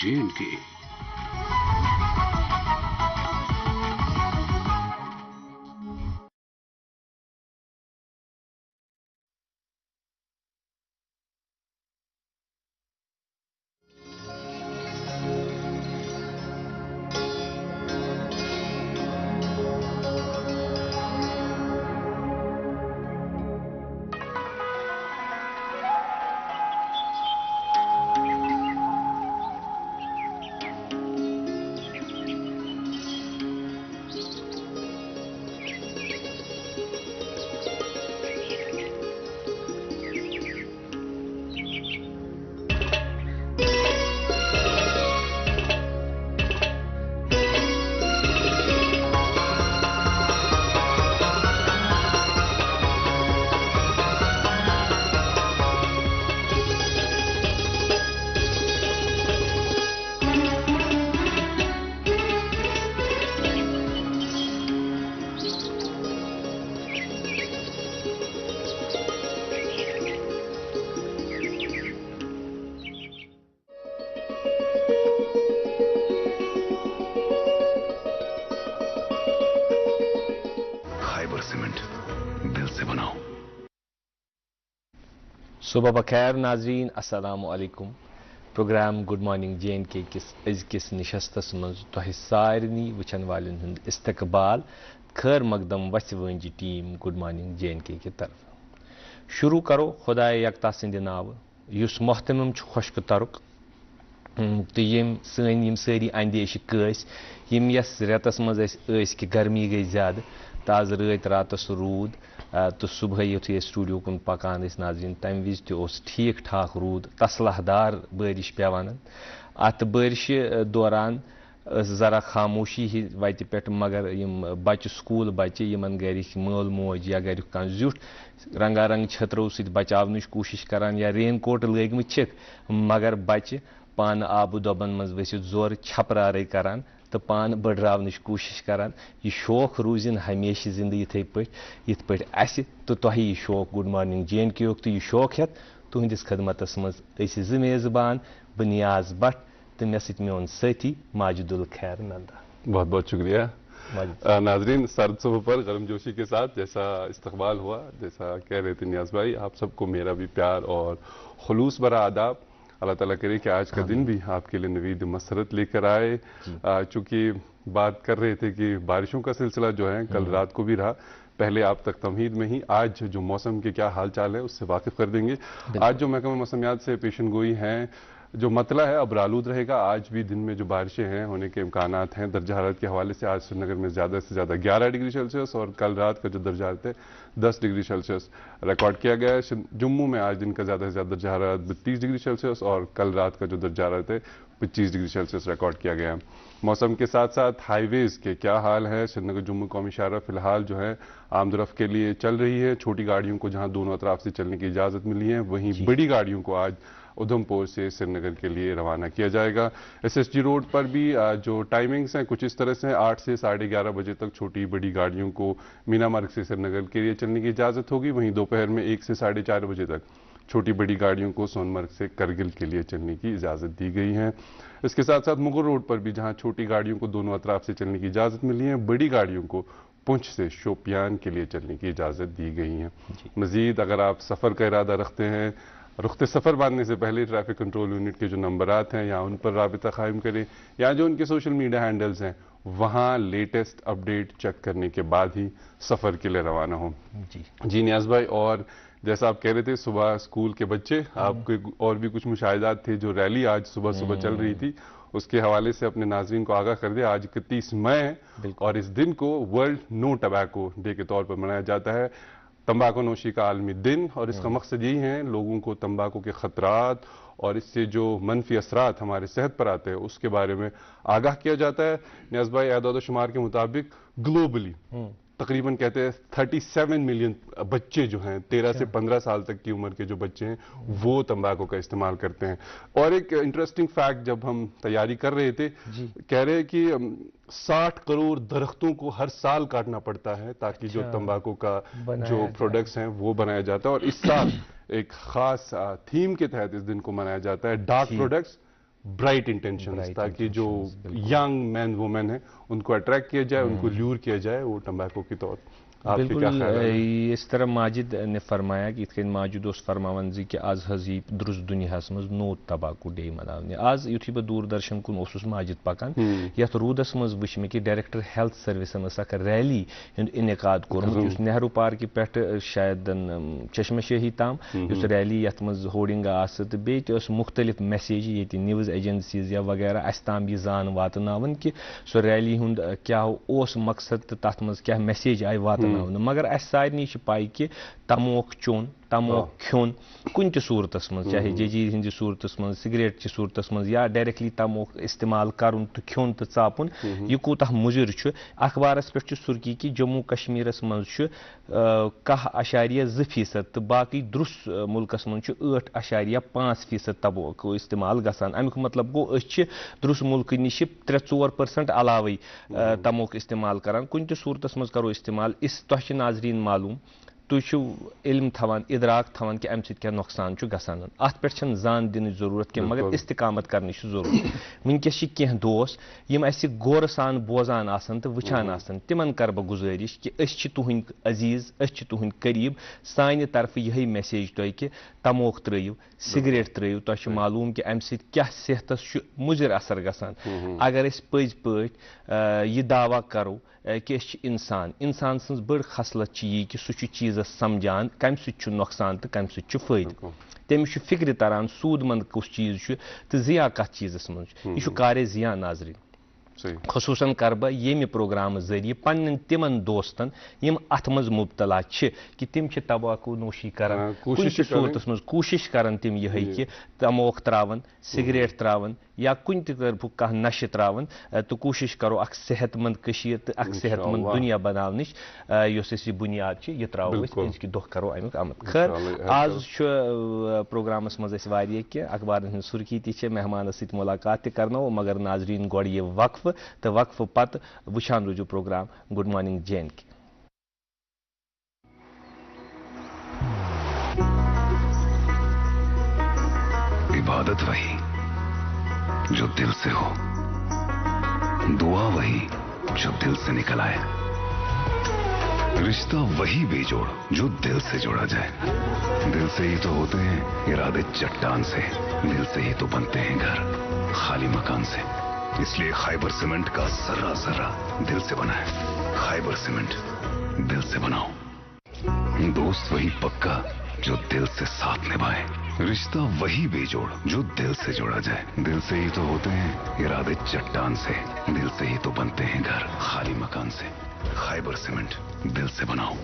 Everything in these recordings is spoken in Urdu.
J&K। صبح بخیر ناظرین السلام علیکم پروگرام گڈ مارننگ J&K کس أزکِس نشستس منٛز تۄہہِ سارنٕے وٕچھن والٮ۪ن ہُنٛد استقبال خیر مقدم وسہِ وٲنجہِ ٹیٖم گڈ مارننگ J&K کہِ طرفہٕ شروع کرو خۄداے یکتا سٕنٛدِ ناوٕ یُس محتمم چھُ خۄشکہٕ ترُک تہٕ یِم سٲری اندیشہِ کٲسۍ یِم یس رٮ۪تس منٛز ٲسۍ کہِ گرمی گٔے زیادٕ تازٕ رٲتۍ راتس روٗد تہٕ صبحٲے یُتھُے أسۍ سٹوڈیو کُن پکان ٲسۍ ناظریٖن تمہِ وِزِ تہِ اوس ٹھیٖک ٹھاک روٗد تسلح دار بٲرِش پیٚوان اتھ بٲرشہِ دوران ٲس ذرا خاموشی ہی وتہِ پٮ۪ٹھ مگر یِم بچہِ سکوٗل بچہِ یِمن گرِکۍ مول موج یا گریُک کانٛہہ زیُٹھ رنگارنگ چھٔترو سۭتۍ بچاونٕچ کوٗشش کران یا رین کوٹ لٲگمٕتۍ چھِکھ مگر بچہِ پانہٕ آبہٕ دۄبن منٛز ؤسِتھ زورٕ چھپرارے کران تہٕ پانہٕ بٔڑراونٕچ کوٗشش کران یہِ شوق روٗزِن ہمیشہِ زندٕ یِتھ پٲٹھۍ اسہِ تہٕ تۄہہِ یہِ شوق گڈ مارننگ J&K یُک تہٕ یہِ شوق ہٮ۪تھ تُہنٛدِس خدمتس منٛز أسۍ زٕ میزبان بہٕ نیاز بٹ تہٕ مےٚ سۭتۍ میون سٲتھی ماجد الخیر نندا۔ بہت بہت شکریہ ناظرین، سرد صبح پر گرم جوشی کے ساتھ جیسا استقبال ہوا، جیسا کہہ رہے تھے نیاز بھائی، آپ سب کو میرا بھی پیار اور خلوص بھرا آداب۔ اللہ تعالیٰ کرے کہ آج کا دن بھی آپ کے لیے نوید مسرت لے کر آئے۔ چونکہ بات کر رہے تھے کہ بارشوں کا سلسلہ جو ہے کل رات کو بھی رہا، پہلے آپ تک تمہید میں ہی آج جو موسم کے کیا حال چال ہے اس سے واقف کر دیں گے۔ آج جو محکمہ موسمیات سے پیشن گوئی ہیں، جو مطلع ہے ابرآلود رہے گا۔ آج بھی دن میں جو بارشیں ہیں ہونے کے امکانات ہیں۔ درجہ حرارت کے حوالے سے آج سری نگر میں زیادہ سے زیادہ 11 ڈگری سیلسیس اور کل رات کا جو درجہ حرارت ہے 10 ڈگری سیلسیس ریکارڈ کیا گیا ہے۔ جموں میں آج دن کا زیادہ سے زیادہ درجہ حرارت 32 ڈگری سیلسیس اور کل رات کا جو درجہ حرارت ہے 25 ڈگری سیلسیس ریکارڈ کیا گیا ہے۔ موسم کے ساتھ ساتھ ہائی ویز کے کیا حال ہے؟ سری نگر جموں قومی شاہراہ فی الحال جو ہے آمد و رفت کے لیے چل رہی ہے۔ چھوٹی گاڑیوں کو جہاں دونوں اطراف سے چلنے کی اجازت ملی ہے، وہیں بڑی گاڑیوں کو آج ادھمپور سے سری نگر کے لیے روانہ کیا جائے گا۔ SSG روڈ پر بھی جو ٹائمنگز ہیں کچھ اس طرح سے 8 سے 11:30 بجے تک چھوٹی بڑی گاڑیوں کو مینا مارگ سے سری نگر کے لیے چلنے کی اجازت ہوگی، وہیں دوپہر میں 1 سے 4:30 بجے تک چھوٹی بڑی گاڑیوں کو سون مرگ سے کرگل کے لیے چلنے کی اجازت دی گئی ہے۔ اس کے ساتھ ساتھ مغل روڈ پر بھی جہاں چھوٹی گاڑیوں کو دونوں اطراف سے چلنے کی اجازت ملی ہے، بڑی گاڑیوں کو پونچھ سے شوپیان کے لیے چلنے کی اجازت دی گئی ہے۔ مزید اگر آپ سفر کا ارادہ رکھتے ہیں، رخت سفر باندھنے سے پہلے ٹریفک کنٹرول یونٹ کے جو نمبرات ہیں یا ان پر رابطہ قائم کریں یا جو ان کے سوشل میڈیا ہینڈلز ہیں وہاں لیٹسٹ اپڈیٹ چیک کرنے کے بعد ہی سفر کے لیے روانہ ہوں۔ جی نیاز بھائی، اور جیسا آپ کہہ رہے تھے صبح اسکول کے بچے، آپ کے اور بھی کچھ مشاہدات تھے، جو ریلی آج صبح چل رہی تھی اس کے حوالے سے اپنے ناظرین کو آگاہ کر دیں۔ آج 31 مئی ہے اور اس دن کو ورلڈ نو ٹبیکو ڈے کے طور پر منایا جاتا ہے، تمباکو نوشی کا عالمی دن، اور اس کا مقصد یہی ہے لوگوں کو تمباکو کے خطرات اور اس سے جو منفی اثرات ہمارے صحت پر آتے ہیں اس کے بارے میں آگاہ کیا جاتا ہے۔ نیاز بھائی، اعداد و شمار کے مطابق گلوبلی تقریباً کہتے ہیں 37 ملین بچے جو ہیں 13 سے 15 سال تک کی عمر کے جو بچے ہیں وہ تمباکو کا استعمال کرتے ہیں۔ اور ایک انٹرسٹنگ فیکٹ جب ہم تیاری کر رہے تھے، کہہ رہے کہ 60 کروڑ درختوں کو ہر سال کاٹنا پڑتا ہے تاکہ جو تمباکو کا جو پروڈکٹس ہیں وہ بنایا جاتا ہے، اور اس سال ایک خاص تھیم کے تحت اس دن کو منایا جاتا ہے, ڈارک پروڈکٹس برائٹ انٹینشنز, تاکہ جو ینگ مین وومن ہیں ان کو اٹریکٹ کیا جائے, ان کو لیور کیا جائے وہ ٹمبیکو کی طور. بالکل اس طرح ماجد نے فرمایا کہ اتھ ماجد اس فرماون زی کہ آز حظ درس دنیا مز نو تباکو ڈے منانے. آز یتھے بہ دوردرشن کن اوسس ماجد پکان یتھ رودس مز وچ مے کہ ڈائریکٹر ہیلتھ سروسن اک ریلی ہند انعقاد کورمت یس نہرو پارک پہ شاید چشمہ شاہی تام یس ریلی یتھ مز ہورڈنگ آس تو بیٚیہِ تہِ ٲس مختلف میسیج ییٚتہِ نِوٕز ایجنسیز یا وغیرہ اَسہِ تام یہِ زان واتناوان کہ سۄ ریلی ہُنٛد کیاہ اوس مقصد تہٕ تَتھ منٛز کیاہ میسیج آیہِ واتناونہٕ. مگر اَسہِ سارنٕے چھِ پاے کہ تموک چوٚن تموک کھیوٚن کُنہِ تہِ صوٗرتس منٛز چاہے ججیٖر ہِنٛدِ صوٗرتس منٛز سگریٹ چہِ صوٗرتس منٛز یا ڈایریکٹلی تموک استعمال کرُن تہٕ کھیوٚن تہٕ ژاپُن یہِ کوٗتاہ مُضِر چھُ. اخبارس پٮ۪ٹھ چھُ سُرخی کہ جموں کشمیرس منٛز چھُ 10.2% تہٕ باقٕے دُرُس مُلکس منٛز چھُ 8.5% تموک استعمال گژھان. امیُک مطلب گوٚو أسۍ چھِ دُرُس مُلکہٕ نِش 3-4% علاوٕے تموک استعمال کران. کُنہِ تہِ صوٗرتس منٛز کرو استعمال. تۄہہِ چھِ ناظریٖن معلوٗم تُہۍ چھِو علم تھاوان ادراک تھاوان کہ امہِ سۭتۍ کیٛاہ نۄقصان چھُ گژھان. اتھ پٮ۪ٹھ چھنہٕ زان دِنٕچ ضروٗرت کینٛہہ مگر استقامت کرنٕچ چھِ ضروٗرت. وٕنکیٚس چھِ کینٛہہ دوس یِم اَسہِ غورٕ سان بوزان آسان تہٕ وٕچھان آسان. تِمن کرٕ بہٕ گُزٲرِش کہ أسۍ چھِ تُہٕنٛدۍ عزیٖز, أسۍ چھِ تُہٕنٛدۍ قریٖب. سانہِ طرفہٕ یِہے میسیج تۄہہِ کہ تموک ترٛٲیِو, سگریٹ ترٛٲیِو. تۄہہِ چھُ معلوٗم کہ امہِ سۭتۍ کیٛاہ صحتس چھُ مُضِر اثر گژھان. اگر أسۍ پٔزۍ پٲٹھۍ یہِ دعوا کرو کہ أسۍ چھِ اِنسان, اِنسان سٕنٛز بٔڑ خصلت چھِ یی کہ سُہ چھُ چیٖزس سمجھان کمہِ سۭتۍ چھُ نۄقصان تہٕ کمہِ سۭتۍ چھُ فٲیدٕ. تٔمِس چھُ فکرِ تران سوٗد منٛد کُس چیٖز چھُ تہٕ زِیا کتھ چیٖزس منٛز چھُ. یہِ چھُ کارے زِیا ناظریٖن. خصوٗصاً کرٕ بہٕ ییٚمہِ پروگرامہٕ ذٔریعہٕ پننٮ۪ن تِمن دوستن یِم اتھ منٛز مُبتلا چھِ کہ تِم چھِ تمباکوٗ نوشی کران کُنہِ تہِ صوٗرتس منٛز کوٗشش کران تِم یِہے کہ تموک تراون, سگریٹ تراون یا کُنہِ تہِ طرفُک کانٛہہ نشہٕ تراون تہٕ کوٗشش کرو اکھ صحت مند کٔشیٖر تہٕ اکھ صحت مند دُنیا بناونٕچ. یۄس اَسہِ یہِ بُنیاد چھِ یہِ تراوو أسۍ أزکہِ دۄہ کرو امیُک عمل. خٲر آز چھُ پروگرامس منٛز أسۍ واریاہ کینٛہہ اخبارن ہٕنٛز سُرخی تہِ چھِ, مہمانس سۭتۍ مُلاقات تہِ کرناوو. مگر ناظریٖن گۄڈٕ یہِ وقفہٕ تہٕ وقفہٕ پتہٕ وٕچھان روٗزِو program good morning J and K. عبادت وہی جو دل سے ہو, دعا وہی جو دل سے نکل آئے, رشتہ وہی بے جوڑ جو دل سے جوڑا جائے. دل سے ہی تو ہوتے ہیں ارادے چٹان سے, دل سے ہی تو بنتے ہیں گھر خالی مکان سے. اس لیے خیبر سیمنٹ کا ذرہ ذرہ دل سے بنا ہے. خیبر سیمنٹ, دل سے بناؤ. دوست وہی پکا جو دل سے ساتھ نبھائے, رشتہ وہی بے جوڑ جو دل سے جوڑا جائے. دل سے ہی تو ہوتے ہیں ارادے چٹان سے, دل سے ہی تو بنتے ہیں گھر خالی مکان سے. خیبر سیمنٹ, دل سے بناؤ.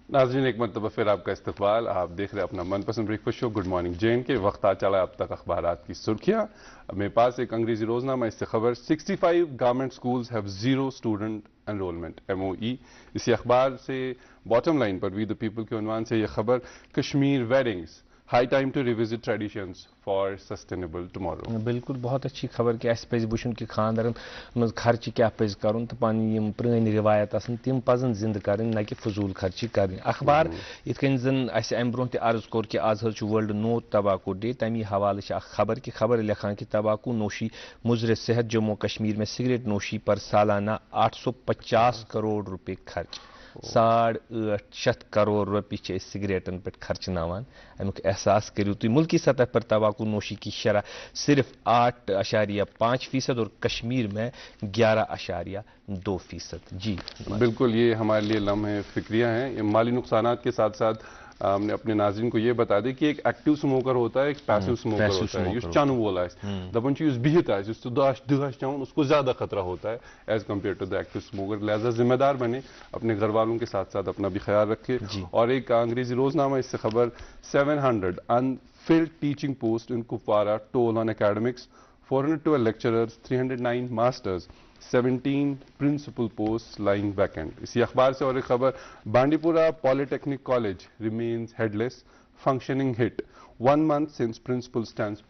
ناظرین ایک مرتبہ پھر آپ کا استقبال. آپ دیکھ رہے ہیں اپنا من پسند breakfast show good morning J and کے. وقت آ چلا ہے اب تک اخبارات کی سرخیاں. میرے پاس ایک انگریزی روزنامہ, اس سے خبر 65 government schools have zero student enrolment MOE. اسی اخبار سے باٹم لائن پر وی دا پیپل کے عنوان سے یہ خبر, Kashmir weddings high time to revisit traditions for sustainable tomorrow. بالکل بہت اچھی خبر کہ اَسہِ پَزِ وٕچھُن کہ خاندرن منٛز خرچہِ کیٛاہ پَزِ کَرُن تہٕ پنٕنۍ یِم پرٛٲنۍ رِوایت آسن تِم پَزن زِندٕ کَرٕنۍ نہ کہِ فضوٗل خرچی کَرٕنۍ. اخبار یِتھ کٔنۍ زن اَسہِ اَمہِ برونٛہہ تہِ عرض کوٚر کہ آز حظ چھُ ورلڈ نو تباکو ڈے, تَمی حوالہٕ چھِ اکھ خبر کہ خبر لیکھان کہ تباکو نوشی مُضر صحت, جموں کشمیر میں سگریٹ نوشی پر سالانہ 850 کروڑ روپے خرچ. 850 کروڑ رۄپیہِ چھِ أسۍ سگریٹن پٮ۪ٹھ خرچناوان. امیُک احساس کٔرِو تُہۍ. ملکی سطح پر تمباکو نوشی کی شرح صرف 8.5% اور کشمیر میں 11.2%. جی بالکل, یہ ہمارے لیے لمحے فکریہ ہیں. یہ مالی نقصانات کے ساتھ ساتھ ہم نے اپنے ناظرین کو یہ بتا دیں کہ ایک ایکٹیو سموکر ہوتا ہے, ایک پیسو سموکر ہوتا ہے. یہ چن وول ہے دپان اس بہت ہے اس دہش چون اس کو زیادہ خطرہ ہوتا ہے as compare to the active smoker. لہٰذا ذمہ دار بنے, اپنے گھر والوں کے ساتھ ساتھ اپنا بھی خیال رکھے. اور ایک انگریزی روزنامہ اس سے خبر 700 unfilled teaching posts in Kupwara toll on academics, 412 lecturers, 309 masters, 17 principal posts lying vacant. اسی اخبار سے اور ایک خبر, بانڈی پورہ Polytechnic College remains headless, functioning hit. 1 month since principal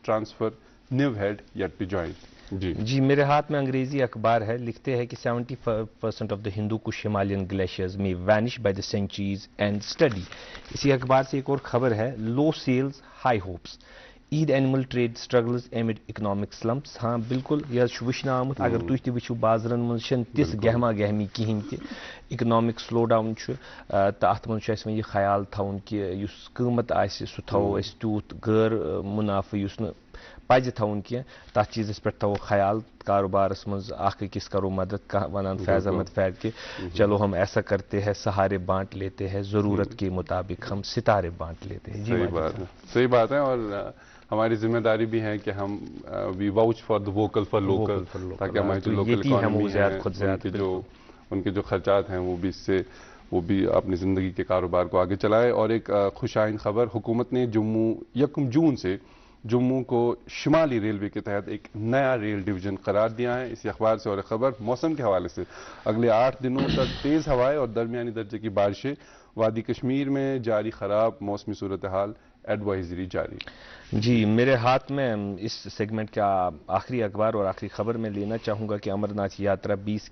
transfer, new head yet be joined. جی میرے ہاتھ میں انگریزی اخبار ہے. لکھتے ہیں کہ 70% آف دا ہندو کش ہمالیئن گلیشیئرز میں vanish by the centuries and study. اسی اخبار سے ایک اور خبر ہے, لو سیلز ہائی ہوپس, عید animal trade struggles aimed economic سلمپس. ہاں بالکل یہ وچھنہ آمت, اگر تُہۍ تہِ وٕچھِو بازرن منٛز چھنہٕ تِژھ گہما گہمی کِہیٖنۍ تہِ, اکنامک سلو ڈاوُن چھُ تہٕ اتھ منٛز چھُ اَسہِ وۄنۍ یہِ خیال تھاوُن کہِ یُس قۭمت آسہِ سُہ تھاوو أسۍ تیوٗت غٲر مُنافع یُس نہٕ پَزِ تھاوُن کینٛہہ, تَتھ چیٖزَس پٮ۪ٹھ تھاوو خیال. کاروبارس منٛز اکھ أکِس کرو مدد, کانٛہہ وَنان فیض احمد فیض کہ چلو ہم ایسا کرتے ہیں سہارے بانٹ لیتے ہیں, ضرورت کے مطابق ہم ستارے بانٹ لیتے ہیں. صحیح بات ہے, اور ہماری ذمہ داری بھی ہے کہ ہم we vouch for the vocal for local, تاکہ ہماری جو لوکل اکانومی ہے, جو ان کے جو خرچات ہیں وہ بھی اپنی زندگی کے کاروبار کو آگے چلائے. اور ایک خوشائن خبر, حکومت نے 1 جون سے جموں کو شمالی ریلوے کے تحت ایک نیا ریل ڈویژن قرار دیا ہے. اسی اخبار سے اور ایک خبر موسم کے حوالے سے, اگلے 8 دنوں تک تیز ہوائیں اور درمیانی درجے کی بارشیں, وادی کشمیر میں جاری خراب موسمی صورتحال, ایڈوائزری جاری. جی میرے ہاتھ میں اس سیگمنٹ کا آخری اخبار اور آخری خبر میں لینا چاہوں گا کہ امرناتھ یاترا بیس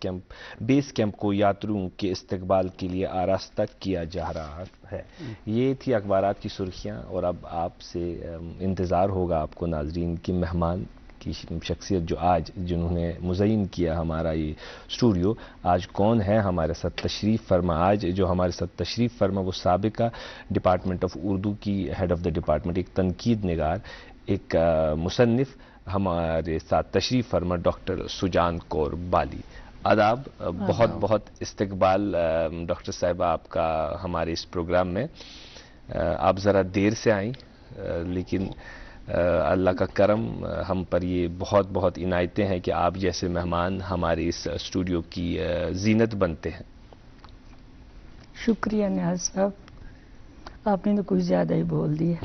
کیمپ کو یاتریوں کے استقبال کے لیے آراستہ کیا جا رہا ہے. یہ تھی اخبارات کی سرخیاں, اور اب آپ سے انتظار ہوگا آپ کو ناظرین کی مہمان کی شخصیت جو آج جنہوں نے مزین کیا ہمارا یہ اسٹوڈیو, آج کون ہے ہمارے ساتھ تشریف فرما. آج جو ہمارے ساتھ تشریف فرما وہ سابقہ ڈپارٹمنٹ آف اردو کی ہیڈ آف دا ڈپارٹمنٹ, ایک تنقید نگار, ایک مصنف, ہمارے ساتھ تشریف فرما ڈاکٹر سجان کور بالی. آداب, بہت بہت استقبال ڈاکٹر صاحبہ آپ کا ہمارے اس پروگرام میں. آپ ذرا دیر سے آئیں, لیکن اللہ کا کرم ہم پر یہ بہت بہت عنایتیں ہیں کہ آپ جیسے مہمان ہمارے اس اسٹوڈیو کی زینت بنتے ہیں. شکریہ نیاز صاحب, آپ نے تو کچھ زیادہ ہی بول دیا.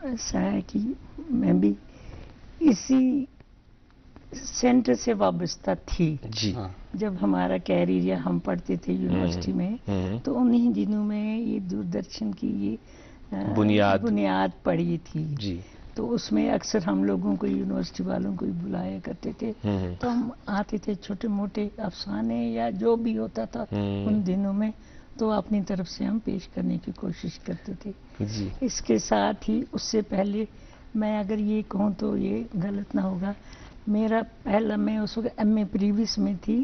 ایسا ہے کہ میں بھی اسی سینٹر سے وابستہ تھی. جی جب ہمارا کیریئر ہم پڑھتے تھے یونیورسٹی میں, تو انہی دنوں میں یہ دوردرشن کی یہ بنیاد پڑی تھی. جی تو اس میں اکثر ہم لوگوں کو یونیورسٹی والوں کو بلایا کرتے تھے, تو ہم آتے تھے چھوٹے موٹے افسانے یا جو بھی ہوتا تھا ان دنوں میں, تو اپنی طرف سے ہم پیش کرنے کی کوشش کرتے تھے. جی اس کے ساتھ ہی اس سے پہلے میں اگر یہ کہوں تو یہ غلط نہ ہوگا, میرا پہلا, میں اس وقت ایم اے پریویس میں تھی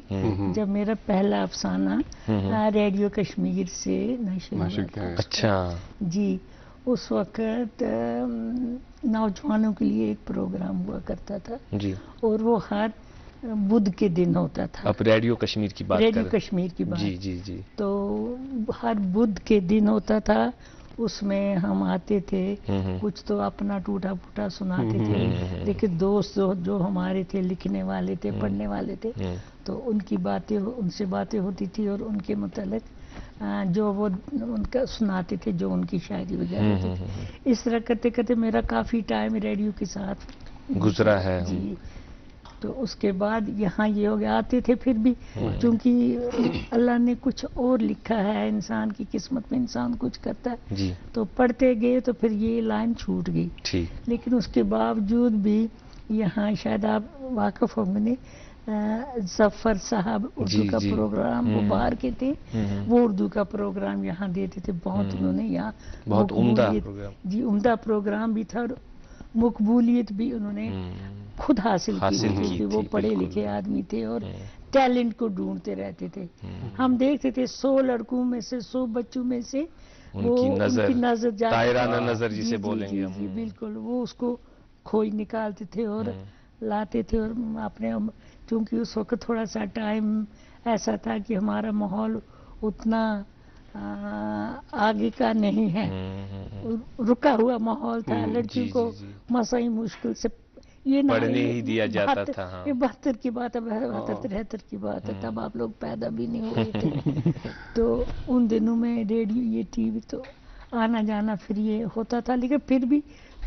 جب میرا پہلا افسانہ ریڈیو کشمیر سے نشر ہوا تھا. اچھا جی, اس وقت نوجوانوں کے لیے ایک پروگرام ہوا کرتا تھا. جی, اور وہ ہر بدھ کے دن ہوتا تھا. آپ ریڈیو کشمیر کی بات ریڈیو کشمیر کی بات. جی جی جی. تو ہر بدھ کے دن ہوتا تھا, اس میں ہم آتے تھے, کچھ تو اپنا ٹوٹا پھوٹا سناتے تھے, لیکن دوست جو ہمارے تھے, لکھنے والے تھے, پڑھنے والے تھے, تو ان کی باتیں, ان سے باتیں ہوتی تھی, اور ان کے متعلق جو وہ ان کا سناتے تھے, جو ان کی شاعری وغیرہ ہوتی تھی. اس طرح کرتے کرتے میرا کافی ٹائم ریڈیو کے ساتھ گزرا ہے. جی, تو اس کے بعد یہاں یہ ہو گیا, آتے تھے پھر بھی, چونکہ اللہ نے کچھ اور لکھا ہے, انسان کی قسمت میں انسان کچھ کرتا ہے. جی, تو پڑھتے گئے تو پھر یہ لائن چھوٹ گئی. ٹھیک. لیکن اس کے باوجود بھی یہاں شاید آپ واقف ہوں گے, ظفر صاحب اردو کا پروگرام, وہ باہر کے تھے, وہ اردو کا پروگرام یہاں دیتے تھے. بہت انہوں نے یہاں بہت عمدہ پروگرام. جی, عمدہ پروگرام بھی تھا, اور مقبولیت بھی انہوں نے خود حاصل کی. وہ پڑھے لکھے آدمی تھے اور ٹیلنٹ کو ڈھونڈتے رہتے تھے. ہم دیکھتے تھے 100 لڑکوں میں سے, 100 بچوں میں سے ان کی نظر دائرانہ نظر جسے بولیں گے. جی بالکل, وہ اس کو کھوج نکالتے تھے اور لاتے تھے. اور اپنے, چونکہ اس وقت تھوڑا سا ٹائم ایسا تھا کہ ہمارا ماحول اتنا آگے کا نہیں ہے, رکا ہوا ماحول تھا. لڑکیوں کو مسئلہ مشکل سے یہ پڑھنے ہی دیا جاتا تھا. یہ 72 کی بات ہے, 73 کی بات ہے, تب آپ لوگ پیدا بھی نہیں ہوئے تھے. تو ان دنوں میں ریڈیو, یہ ٹی وی تو آنا جانا پھر یہ ہوتا تھا, لیکن پھر بھی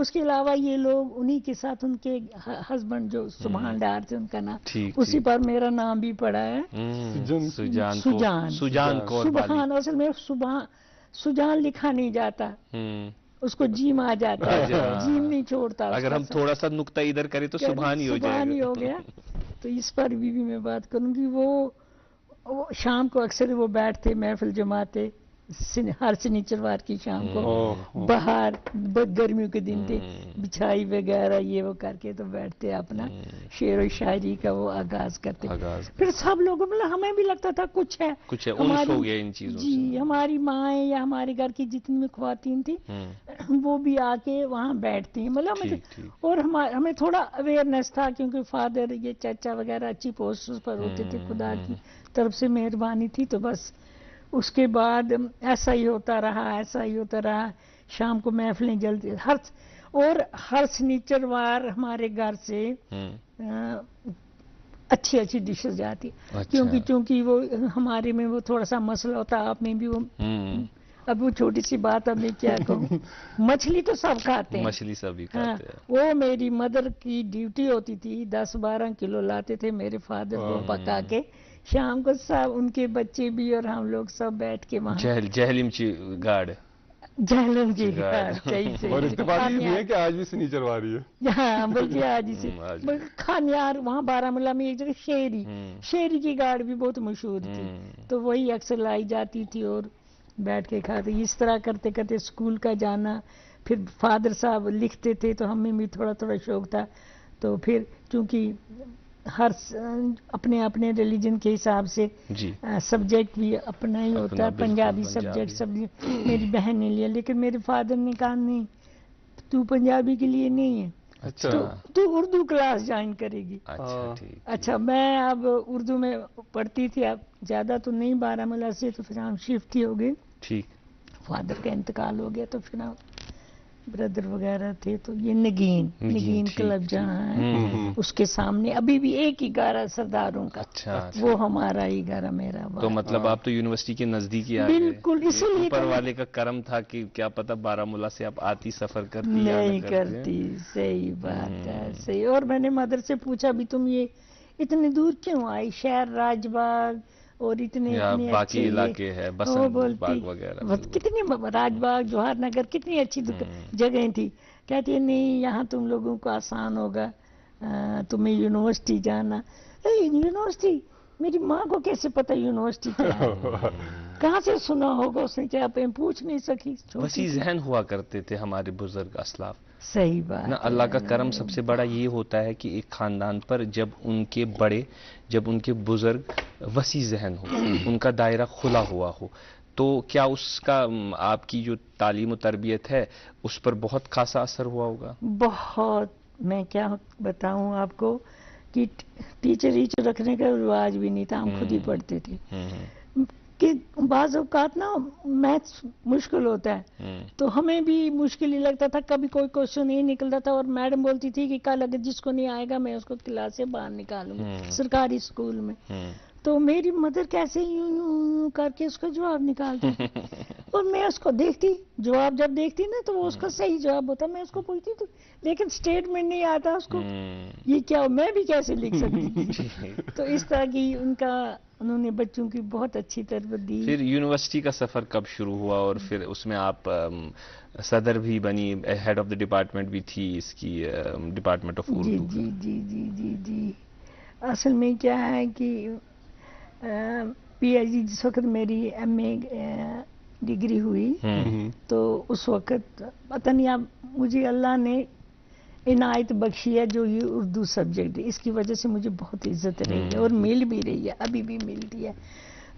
اس کے علاوہ یہ لوگ انہی کے ساتھ ان کے ہسبینڈ جو سبحان ڈار تھے ان کا نام اسی پر میرا نام بھی پڑا ہے سجان کور سبحان. اصل میں سجان لکھا نہیں جاتا, اس کو جیم آ جاتا ہے, جیم نہیں چھوڑتا. اگر ہم تھوڑا سا نقطہ ادھر کریں تو سبحان ہی ہو جائے گا. سبحان ہی ہو گیا. تو اس پر بھی میں بات کروں گی. وہ شام کو اکثر وہ بیٹھتے محفل جماتے ہر سنیچروار کی شام کو باہر, گرمیوں کے دن تھے, بچھائی وغیرہ یہ وہ کر کے تو بیٹھتے اپنا شعر و شاعری کا وہ آغاز کرتے. پھر سب لوگوں مطلب ہمیں بھی لگتا تھا کچھ ہے انس ہو گیا ان چیزوں سے. جی ہماری مائیں یا ہمارے گھر کی جتنی بھی خواتین تھی وہ بھی آ کے وہاں بیٹھتی ہیں مطلب. اور ہمیں تھوڑا اویئرنیس تھا کیونکہ فادر یہ چچا وغیرہ اچھی پوسٹ پر ہوتے تھے, خدا کی طرف سے مہربانی تھی. تو بس اس کے بعد ایسا ہی ہوتا رہا. شام کو محفلیں جلدی ہر سنیچروار ہمارے گھر سے اچھی ڈشز جاتی. چونکہ وہ ہمارے میں وہ تھوڑا سا مسئلہ ہوتا, آپ میں بھی وہ اب وہ چھوٹی سی بات اب میں کیا کہوں, مچھلی تو سب کھاتے ہیں, مچھلی سبھی کھاتے ہیں. وہ میری مدر کی ڈیوٹی ہوتی تھی, 10-12 کلو لاتے تھے میرے فادر وہ پکا کے شام کو سب ان کے بچے بھی اور ہم لوگ سب بیٹھ کے وہاں جہلم کی گاڑ اور اتفاق یہ ہے کہ آج بھی سنیچرواری ہے. ہاں بلکہ آج ہی سے کھانیار وہاں بارہمولہ میں ایک جگہ شیری کی گاڑ بھی بہت مشہور تھی, تو وہی اکثر لائی جاتی تھی اور بیٹھ کے کھاتے. اس طرح کرتے کرتے اسکول کا جانا. پھر فادر صاحب لکھتے تھے تو ہمیں بھی تھوڑا شوق تھا. تو پھر چونکہ ہر اپنے ریلیجن کے حساب سے سبجیکٹ بھی اپنا ہی ہوتا ہے. پنجابی سبجیکٹ میری بہن نے لیا, لیکن میرے فادر نے کہا نہیں تو پنجابی کے لیے نہیں ہے, تو اردو کلاس جوائن کرے گی. اچھا میں اب اردو میں پڑھتی تھی, اب زیادہ تو نہیں بارہمولہ سے, تو پھر ہم شفٹ ہی ہو گئے. فادر کا انتقال ہو گیا تو پھر بردر وغیرہ تھے. تو یہ نگین کلب جہاں ہے اس کے سامنے ابھی بھی ایک ہی گھر ہے سرداروں کا. وہ ہمارا ہی گھر ہے میرا. تو مطلب آپ تو یونیورسٹی کے نزدیک ہی آ گئے. بالکل, اسی لیے اوپر والے کا کرم تھا کہ کیا پتہ بارہمولہ سے آپ آتی سفر کرتی نہیں کرتی. صحیح بات ہے, صحیح. اور میں نے مدر سے پوچھا بھی تم یہ اتنے دور کیوں آئی, شہر راج باغ اور اتنے باقی علاقے ہے بسنت باغ وغیرہ, کتنی راج باغ جوہر نگر کتنی اچھی جگہیں تھی. کہتی ہے نہیں یہاں تم لوگوں کو آسان ہوگا, تمہیں یونیورسٹی جانا. یونیورسٹی میری ماں کو کیسے پتا یونیورسٹی کیا ہے, کہاں سے سنا ہوگا اس نے, کیا پوچھ نہیں سکی. وسیع ذہن ہوا کرتے تھے ہمارے بزرگ اسلاف. صحیح بات. اللہ کا کرم سب سے بڑا یہ ہوتا ہے کہ ایک خاندان پر جب ان کے بزرگ وسیع ذہن ہو, ان کا دائرہ کھلا ہوا ہو, تو کیا اس کا آپ کی جو تعلیم و تربیت ہے اس پر بہت خاصا اثر ہوا ہوگا؟ بہت. میں کیا بتاؤں آپ کو کہ ٹیچر رکھنے کا رواج بھی نہیں تھا, ہم خود ہی پڑھتے تھے. کہ بعض اوقات نا میتھس مشکل ہوتا ہے تو ہمیں بھی مشکل ہی لگتا تھا, کبھی کوئی کوشچن نہیں نکلتا تھا, اور میڈم بولتی تھی کہ کل اگر جس کو نہیں آئے گا میں اس کو کلاس سے باہر نکالوں گی سرکاری اسکول میں. تو میری مدر کیسے یوں کر کے اس کا جواب نکالتی اور میں اس کو دیکھتی, جواب جب دیکھتی نا تو وہ اس کا صحیح جواب ہوتا, میں اس کو پوچھتی تو لیکن اسٹیٹمنٹ نہیں آتا اس کو, یہ کیا میں بھی کیسے لکھ سکتی. تو اس طرح کی انہوں نے بچوں کی بہت اچھی تربیت دی. پھر یونیورسٹی کا سفر کب شروع ہوا, اور پھر اس میں آپ صدر بھی بنی, ہیڈ آف دا ڈپارٹمنٹ بھی تھی اس کی, ڈپارٹمنٹ آف اردو. جی. اصل میں کیا ہے کہ پی ایچ ڈی جس وقت میری ایم اے ڈگری ہوئی تو اس وقت پتہ نہیں اب مجھے اللہ نے عنایت بخشی ہے جو یہ اردو سبجیکٹ, اس کی وجہ سے مجھے بہت عزت رہی ہے اور مل بھی رہی ہے, ابھی بھی ملتی ہے.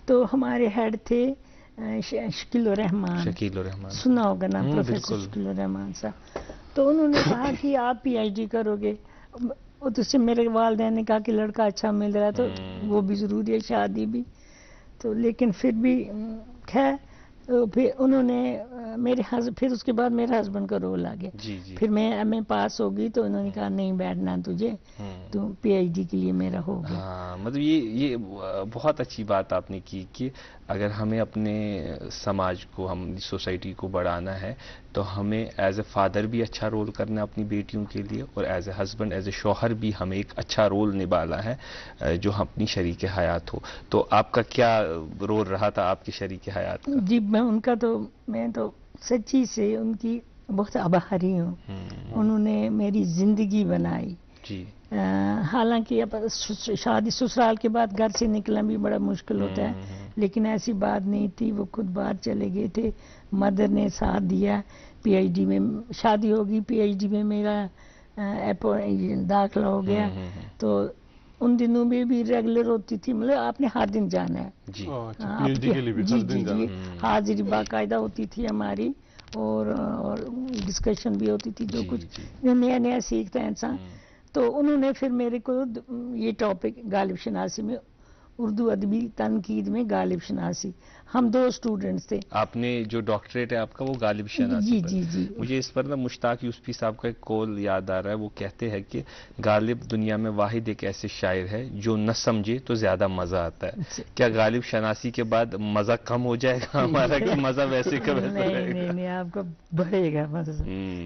تو ہمارے ہیڈ تھے شکیل الرحمان, سنا ہوگا نا پروفیسر شکیل الرحمان صاحب. تو انہوں نے کہا کہ آپ پی ایچ ڈی کرو گے. تو سے میرے والدین نے کہا کہ لڑکا اچھا مل رہا ہے تو وہ بھی ضروری ہے, شادی بھی. تو لیکن پھر بھی خیر پھر انہوں نے پھر اس کے بعد میرے ہسبینڈ کا رول آ گیا. جی جی. پھر میں ایم پاس ہو گئی تو انہوں نے کہا نہیں بیٹھنا تجھے, تو پی ایچ ڈی کے لیے میرا ہو گیا. ہاں مطلب یہ بہت اچھی بات آپ نے کی کہ اگر ہمیں اپنے سماج کو, ہم سوسائٹی کو بڑھانا ہے تو ہمیں ایز اے فادر بھی اچھا رول کرنا ہے اپنی بیٹیوں کے لیے, اور as a husband, as a شوہر بھی ہمیں ایک اچھا رول نبھانا ہے جو اپنی شریک حیات ہو. تو آپ کا کیا رول رہا تھا آپ کی شریک حیات کا؟ جی میں تو سچی سے ان کی بہت آبھاری ہوں. انہوں نے میری زندگی بنائی. جی. حالانکہ شادی سسرال کے بعد گھر سے نکلنا بھی بڑا مشکل ہوتا ہے, لیکن ایسی بات نہیں تھی. وہ خود باہر چلے گئے تھے, مدر نے ساتھ دیا. پی ایچ ڈی میں شادی ہوگی, پی ایچ ڈی میں میرا داخلہ ہو گیا. تو ان دنوں میں بھی ریگولر ہوتی تھی, مطلب آپ نے ہر دن جانا ہے. جی. جی حاضری باقاعدہ ہوتی تھی ہماری, اور ڈسکشن بھی ہوتی تھی, جو کچھ نیا نیا سیکھتا ہے انسان. تو انہوں نے پھر میرے کو یہ ٹاپک غالب شناسی میں, اردو ادبی تنقید میں غالب شناسی, ہم 2 اسٹوڈنٹس تھے. آپ نے جو ڈاکٹریٹ ہے آپ کا وہ غالب شناسی پر. جی. مجھے اس پر نا مشتاق یوسفی صاحب کا ایک قول یاد آ رہا ہے. وہ کہتے ہیں کہ غالب دنیا میں واحد ایک ایسے شاعر ہے جو نہ سمجھے تو زیادہ مزہ آتا ہے. کیا غالب شناسی کے بعد مزہ کم ہو جائے گا ہمارا, کہ مزہ ویسے کا ویسے رہے گا؟ نہیں, آپ کو بڑھے گا مزہ.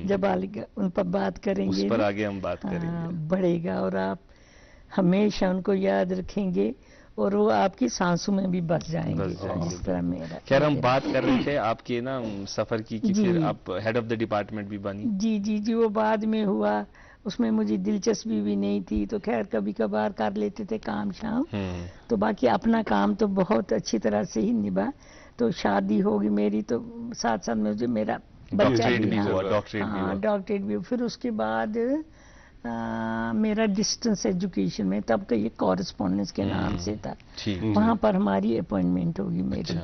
جب ان پر بات کریں گے, اس پر آگے ہم بات کریں گے, بڑھے گا, اور آپ ہمیشہ ان کو یاد رکھیں گے, اور وہ آپ کی سانسوں میں بھی بس جائیں گے, جس طرح میرا. خیر, ہم بات کر رہے تھے آپ کے نا سفر کی, کہ پھر آپ ہیڈ آف دا ڈپارٹمنٹ بھی بنی. جی, وہ بعد میں ہوا. اس میں مجھے دلچسپی بھی نہیں تھی, تو خیر کبھی کبھار کر لیتے تھے کام شام. تو باقی اپنا کام تو بہت اچھی طرح سے ہی نبھا. تو شادی ہوگی میری, تو ساتھ ساتھ مجھے میرا بچہ بھی ہوا, ڈاکٹریٹ بھی. پھر اس کے بعد میرا ڈسٹنس ایجوکیشن میں, تب تو یہ کورسپونڈنس کے نام سے تھا, وہاں پر ہماری اپوائنٹمنٹ ہوگی میری.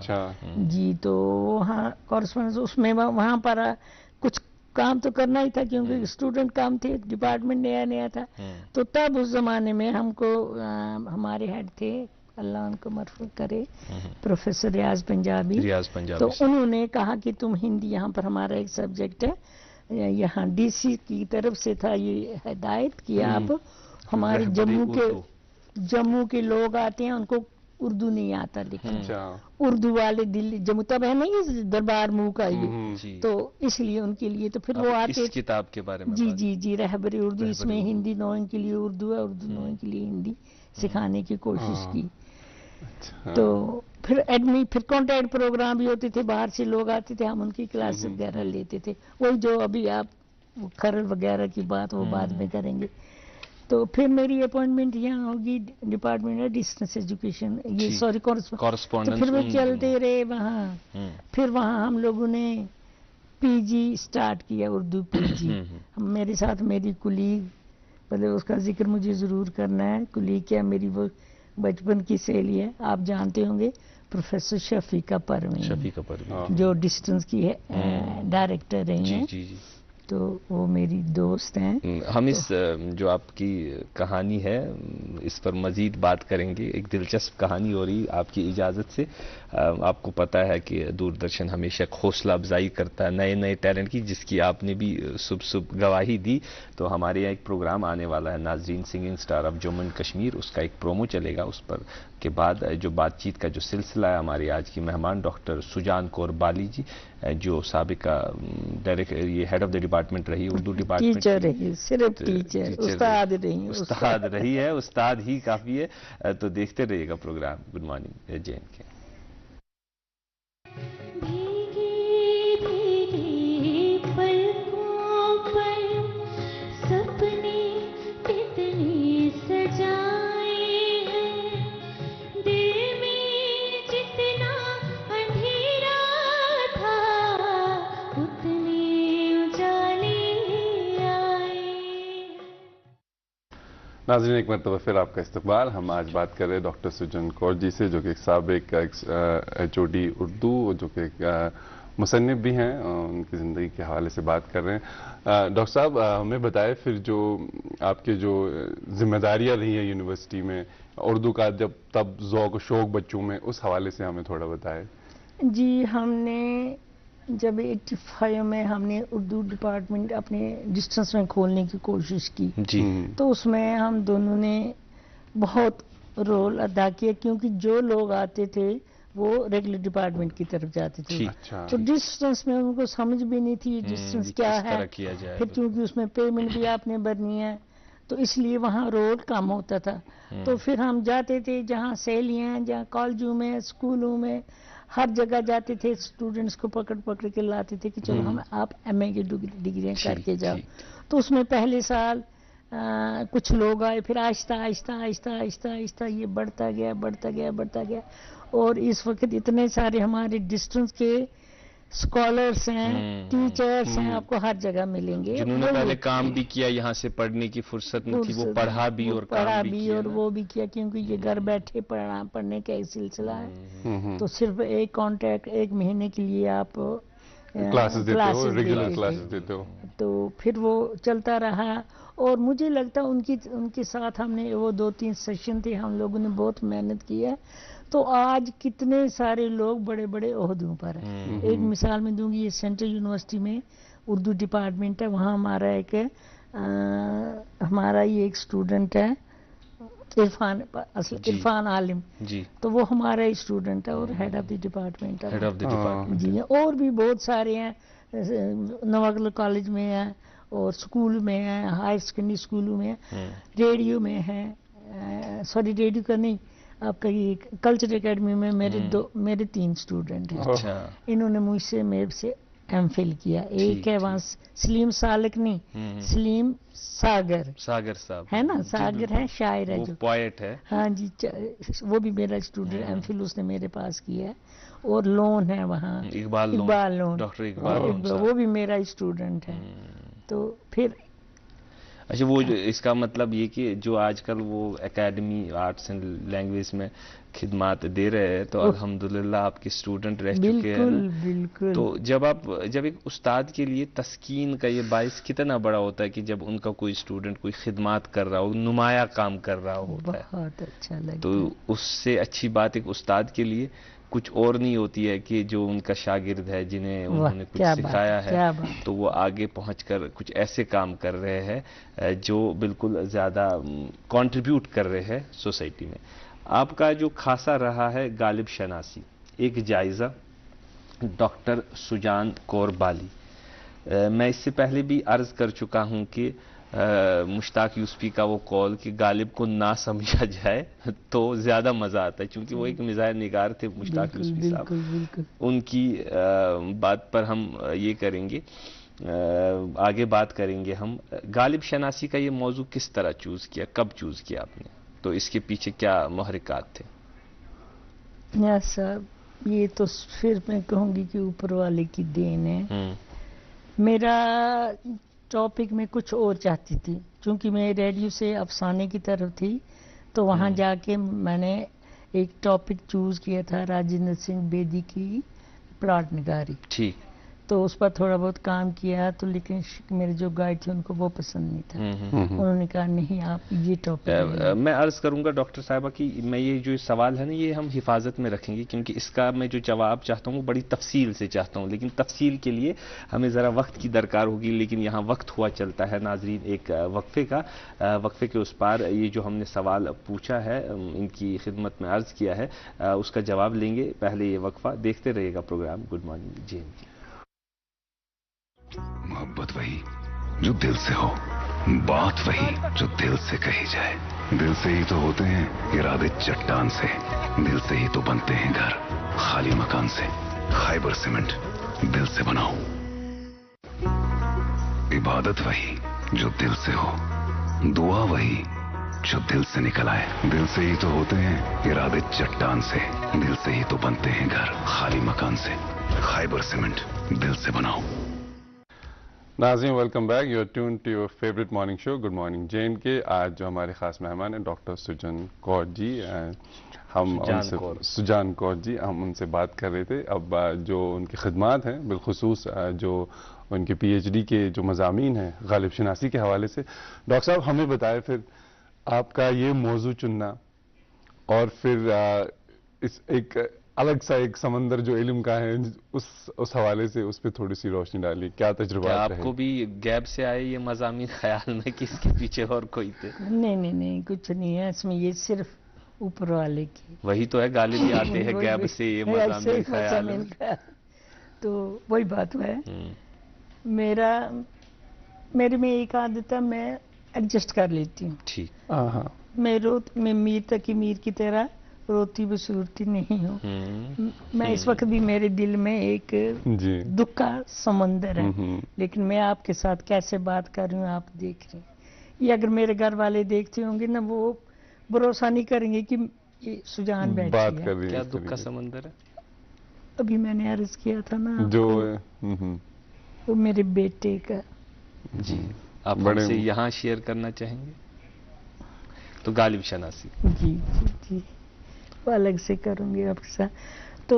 جی, تو وہاں کورسپونڈنس, اس میں وہاں پر کچھ کام تو کرنا ہی تھا, کیونکہ اسٹوڈنٹ کام تھے, ڈپارٹمنٹ نیا تھا. تو تب اس زمانے میں ہم کو ہمارے ہیڈ تھے, اللہ ان کو مرحوم کرے, پروفیسر ریاض پنجابی. تو انہوں نے کہا کہ تم ہندی, یہاں پر ہمارا ایک سبجیکٹ ہے, یہاں ڈی سی کی طرف سے تھا یہ ہدایت کہ آپ ہمارے جموں کے لوگ آتے ہیں, ان کو اردو نہیں آتا لکھنا, اردو والے دلی جموں تب ہے نہیں دربار منہ کا یہ, تو اس لیے ان کے لیے تو پھر وہ آتے. اس کتاب کے بارے میں جی رہبری اردو, اس میں ہندی نوئنگ کے لیے اردو ہے, اردو نوئنگ کے لیے ہندی سکھانے کی کوشش کی. تو پھر کانٹیکٹ پروگرام بھی ہوتے تھے, باہر سے لوگ آتے تھے, ہم ان کی کلاس وغیرہ لیتے تھے. وہی جو ابھی آپ کھرل وغیرہ کی بات وہ بعد میں کریں گے. تو پھر میری اپوائنٹمنٹ یہاں ہوگی ڈپارٹمنٹ ڈسٹنس ایجوکیشن, یہ سوری کورسپونڈنس. پھر وہ چلتے رہے وہاں. پھر وہاں ہم لوگوں نے پی جی اسٹارٹ کیا, اردو پی جی. میرے ساتھ میری کلیگ, مطلب اس کا ذکر مجھے ضرور کرنا ہے, کلیگ کیا میری وہ بچپن کی سہیلی ہے, آپ جانتے ہوں گے, پروفیسر شفیقہ پروین, جو ڈسٹنس کی ہے ڈائریکٹر رہی ہیں. تو وہ میری دوست ہیں. ہم اس جو آپ کی کہانی ہے اس پر مزید بات کریں گے. ایک دلچسپ کہانی ہو رہی آپ کی اجازت سے. آپ کو پتا ہے کہ دوردرشن ہمیشہ حوصلہ افزائی کرتا ہے نئے نئے ٹیلنٹ کی, جس کی آپ نے بھی صبح گواہی دی. تو ہمارے یہاں ایک پروگرام آنے والا ہے, ناظرین singing star of Jammu and Kashmir, اس کا ایک پرومو چلے گا. اس پر کے بعد جو بات چیت کا جو سلسلہ ہے, ہماری آج کی مہمان ڈاکٹر سجان کور بالی جی, جو سابقہ یہ ہیڈ آف دا ڈپارٹمنٹ رہی, اردو ڈپارٹمنٹ ٹیچر رہی, صرف ٹیچر, استاد رہی, استاد رہی ہے, استاد ہی کافی ہے. تو دیکھتے رہیے گا programme good morning J N کے. ناظرین, ایک مرتبہ پھر آپ کا استقبال. ہم آج بات کر رہے ہیں ڈاکٹر سجن کور جی سے, جو کہ ایک سابق ایچ او ڈی اردو, جو کہ ایک مصنف بھی ہیں. ان کی زندگی کے حوالے سے بات کر رہے ہیں. ڈاکٹر صاحب, ہمیں بتائے پھر جو آپ کے جو ذمہ داریاں رہی ہیں یونیورسٹی میں, اردو کا جب تب ذوق و شوق بچوں میں, اس حوالے سے ہمیں تھوڑا بتائے. جی ہم نے جب 85 میں ہم نے اردو ڈپارٹمنٹ اپنے ڈسٹنس میں کھولنے کی کوشش کی جی تو اس میں ہم دونوں نے بہت رول ادا کیا، کیونکہ جو لوگ آتے تھے وہ ریگولر ڈپارٹمنٹ کی طرف جاتے تھے، اچھا تو ڈسٹنس میں ان کو سمجھ بھی نہیں تھی ڈسٹنس کیا کس ہے، طرح کیا جائے پھر کیونکہ اس میں پیمنٹ بھی آپ نے بھرنی ہے تو اس لیے وہاں رول کم ہوتا تھا، تو پھر ہم جاتے تھے جہاں سہیلیاں جہاں کالجوں میں اسکولوں میں ہر جگہ جاتے تھے، اسٹوڈنٹس کو پکڑ پکڑ کے لاتے تھے کہ چلو ہم آپ ایم اے کی ڈگریاں کر کے جاؤ، تو اس میں پہلے سال کچھ لوگ آئے، پھر آہستہ آہستہ آہستہ آہستہ آہستہ یہ بڑھتا گیا بڑھتا گیا بڑھتا گیا، اور اس وقت اتنے سارے ہمارے ڈسٹنس کے اسکالرس ہیں، ٹیچرس ہیں، آپ کو ہر جگہ ملیں گے، جنہوں نے پہلے کام بھی کیا، یہاں سے پڑھنے کی فرصت نہیں تھی، وہ پڑھا بھی اور کام بھی کیا، اور وہ بھی کیا، کیونکہ یہ گھر بیٹھے پڑھنے کا ایک سلسلہ ہے، تو صرف ایک کانٹریکٹ ایک مہینے کے لیے آپ کلاسز دیتے ہو، ریگولر کلاسز دیتے ہو، تو پھر وہ چلتا رہا، اور مجھے لگتا ان کے ساتھ ہم نے وہ 2-3 سیشن تھے، ہم لوگوں نے بہت محنت کی ہے، تو آج کتنے سارے لوگ بڑے بڑے عہدوں پر ہیں۔ ایک مثال میں دوں گی، یہ سینٹرل یونیورسٹی میں اردو ڈپارٹمنٹ ہے، وہاں ہمارا یہ ایک اسٹوڈنٹ ہے عرفان عالم، جی تو وہ ہمارا ہی اسٹوڈنٹ ہے اور ہیڈ آف دی ڈپارٹمنٹ ہے، ہیڈ آف دی ڈپارٹمنٹ، جی اور بھی بہت سارے ہیں، نواگل کالج میں ہیں اور اسکول میں ہیں، ہائر سیکنڈری اسکولوں میں ہیں، ریڈیو میں ہیں، سوری ریڈیو کا نہیں، آپ کا یہ کلچر اکیڈمی میں میرے 3 اسٹوڈنٹ ہیں، اچھا انہوں نے مجھ سے میرے سے ایم فل کیا، ایک ہے وہاں سلیم سالک نہیں، سلیم ساگر صاحب ہے نا، ساگر ہے، شاعر ہے وہ جو، پوائٹ ہے، ہاں جی وہ بھی میرا اسٹوڈنٹ ایم فل اس نے میرے پاس کیا ہے، اور لون ہے وہاں Iqbal loan, doctor Iqbal loan صاحب، وہ بھی میرا اسٹوڈنٹ ہے، تو پھر اچھا وہ اس کا مطلب یہ کہ جو آج کل وہ اکیڈمی آرٹس اینڈ لینگویج میں خدمات دے رہے ہیں تو الحمدللہ آپ کے اسٹوڈنٹ رہ چکے ہیں نا، بالکل تو جب ایک استاد کے لیے تسکین کا یہ باعث کتنا بڑا ہوتا ہے کہ جب ان کا کوئی اسٹوڈنٹ کوئی خدمات کر رہا ہو، نمایاں کام کر رہا ہوتا ہے، بہت اچھا لگتا ہے، تو اس سے اچھی بات ایک استاد کے لیے کچھ اور نہیں ہوتی ہے کہ جو ان کا شاگرد ہے جنہیں انہوں نے کچھ سکھایا ہے تو وہ آگے پہنچ کر کچھ ایسے کام کر رہے ہیں جو بالکل زیادہ کنٹریبیوٹ کر رہے ہیں سوسائٹی میں۔ آپ کا جو خاصا رہا ہے غالب شناسی، ایک جائزہ ڈاکٹر سجان کور بالی، میں اس سے پہلے بھی عرض کر چکا ہوں کہ مشتاق یوسفی کا وہ قول کہ غالب کو نہ سمجھا جائے تو زیادہ مزہ آتا ہے، چونکہ وہ ایک مزاح نگار تھے مشتاق یوسفی صاحب، ان کی بات پر ہم یہ کریں گے، آگے بات کریں گے ہم۔ غالب شناسی کا یہ موضوع کس طرح چوز کیا، کب چوز کیا آپ نے، تو اس کے پیچھے کیا محرکات تھے؟ صاحب یہ تو پھر میں کہوں گی کہ اوپر والے کی دین ہے، میرا ٹاپک میں کچھ اور چاہتی تھی، چونکہ میں ریڈیو سے افسانے کی طرف تھی، تو وہاں جا کے میں نے ایک ٹاپک چوز کیا تھا راجندر سنگھ بیدی کی پلاٹ نگاری، ٹھیک، تو اس پر تھوڑا بہت کام کیا، تو لیکن میرے جو گائیڈ تھے ان کو وہ پسند نہیں تھا، انہوں نے کہا نہیں آپ یہ ٹاپک میں عرض کروں گا ڈاکٹر صاحبہ کہ میں یہ جو سوال ہے نا یہ ہم حفاظت میں رکھیں گے، کیونکہ اس کا میں جو جواب چاہتا ہوں وہ بڑی تفصیل سے چاہتا ہوں، لیکن تفصیل کے لیے ہمیں ذرا وقت کی درکار ہوگی، لیکن یہاں وقت ہوا چلتا ہے ناظرین ایک وقفے کا، وقفے کے اس پار یہ جو ہم نے سوال پوچھا ہے ان کی خدمت میں عرض کیا ہے اس کا جواب لیں گے، پہلے یہ وقفہ دیکھتے رہیے گا پروگرام گڈ مارننگ جی این کے۔ محبت وہی جو دل سے ہو، بات وہی جو دل سے کہی جائے، دل سے ہی تو ہوتے ہیں ارادے چٹان سے، دل سے ہی تو بنتے ہیں گھر خالی مکان سے، خیبر سیمنٹ دل سے بناؤ۔ عبادت وہی جو دل سے ہو، دعا وہی جو دل سے نکل آئے، دل سے ہی تو ہوتے ہیں ارادے چٹان سے، دل سے ہی تو بنتے ہیں گھر خالی مکان سے، خیبر سیمنٹ دل سے بناؤ۔ ناظرین welcome back, you are tune to your favourite morning show good morning J N K. آج جو ہمارے خاص مہمان ہیں ڈاکٹر سجان کور جی، ہم سجان کور جی، ہم ان سے بات کر رہے تھے، اب جو ان کی خدمات ہیں بالخصوص جو ان کے پی ایچ ڈی کے جو مضامین ہیں غالب شناسی کے حوالے سے، ڈاکٹر صاحب ہمیں بتائیں پھر آپ کا یہ موضوع چننا، اور پھر ایک الگ سا ایک سمندر جو علم کا ہے، اس حوالے سے اس پہ تھوڑی سی روشنی ڈالی، کیا تجربات کیا رہے؟ آپ کو بھی گیپ سے آئے یہ مضامین خیال میں کہ اس کے پیچھے اور کوئی تھے؟ نہیں کچھ نہیں ہے اس میں، یہ صرف اوپر والے کی وہی تو ہے، غالب ہی آتے ہیں گیپ سے یہ مضامین خیال میں. تو وہی بات ہے. میرے میں ایک عادت ہے، میں ایڈجسٹ کر لیتی ہوں. ٹھیک. میں میر تقی میر کی طرح روتی بسورتی نہیں ہوں. میں اس وقت بھی میرے دل میں ایک دکھ کا سمندر ہے، لیکن میں آپ کے ساتھ کیسے بات کر رہی ہوں آپ دیکھ رہے ہیں. یہ اگر میرے گھر والے دیکھتے ہوں گے نا، وہ بھروسہ نہیں کریں گے کہ یہ سجان بیٹھی ہے. کیا دکھ کا سمندر ہے؟ ابھی میں نے عرض کیا تھا نا جو وہ میرے بیٹے کا. جی آپ ہم سے یہاں شیئر کرنا چاہیں گے؟ تو غالب شناسی. جی وہ الگ سے کروں گی آپ کے ساتھ. تو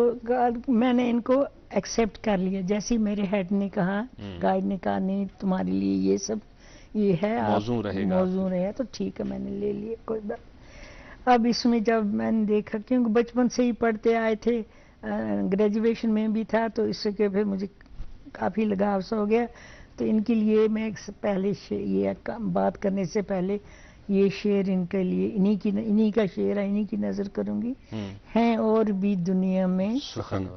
میں نے ان کو ایکسیپٹ کر لیا، جیسے میرے ہیڈ نے کہا، گائیڈ نے کہا نہیں تمہارے لیے یہ سب یہ ہے، موضوع رہے گا، موضوع رہے تو ٹھیک ہے، میں نے لے لیے، کوئی بات. اب اس میں جب میں نے دیکھا، کیونکہ بچپن سے ہی پڑھتے آئے تھے، گریجویشن میں بھی تھا، تو اس سے کہ پھر مجھے کافی لگاؤ سا ہو گیا. تو ان کے لیے میں پہلے یہ بات کرنے سے پہلے یہ شعر ان کے لیے، انہی کا شعر ہے، انہی کی نظر کروں گی. ہیں اور بھی دنیا میں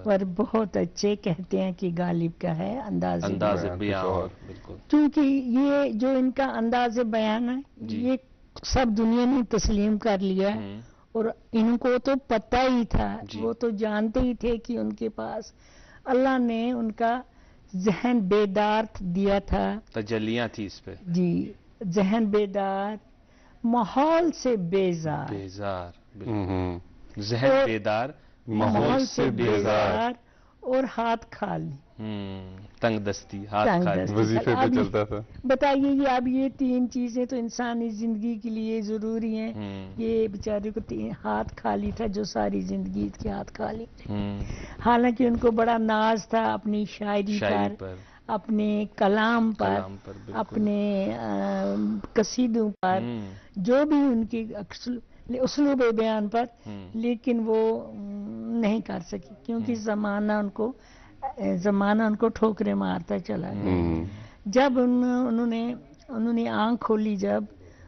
پر بہت اچھے، کہتے ہیں کہ غالب کا ہے انداز بیان. بالکل. کیونکہ یہ جو ان کا انداز بیان ہے، یہ سب دنیا نے تسلیم کر لیا ہے، اور ان کو تو پتہ ہی تھا، وہ تو جانتے ہی تھے کہ ان کے پاس اللہ نے ان کا ذہن بیدار دیا تھا، تجلیاں تھی اس پہ. جی ذہن بیدار، ماحول سے بیزار، ذہن بیدار، ماحول سے بیزار، اور ہاتھ خالی. تنگ دستی، ہاتھ خالی، وظیفے پہ چلتا تھا. بتائیے یہ اب یہ تین چیزیں تو انسانی زندگی کے لیے ضروری ہیں. یہ بیچارے کو ہاتھ خالی تھا، جو ساری زندگی کے ہاتھ خالی تھے. حالانکہ ان کو بڑا ناز تھا اپنی شاعری پر، اپنے کلام پر، اپنے قصیدوں پر، جو بھی ان کی اسلوب بیان پر، لیکن وہ نہیں کر سکی، کیونکہ زمانہ ان کو ٹھوکریں مارتا چلا گیا. جب انہوں نے آنکھ کھولی، جب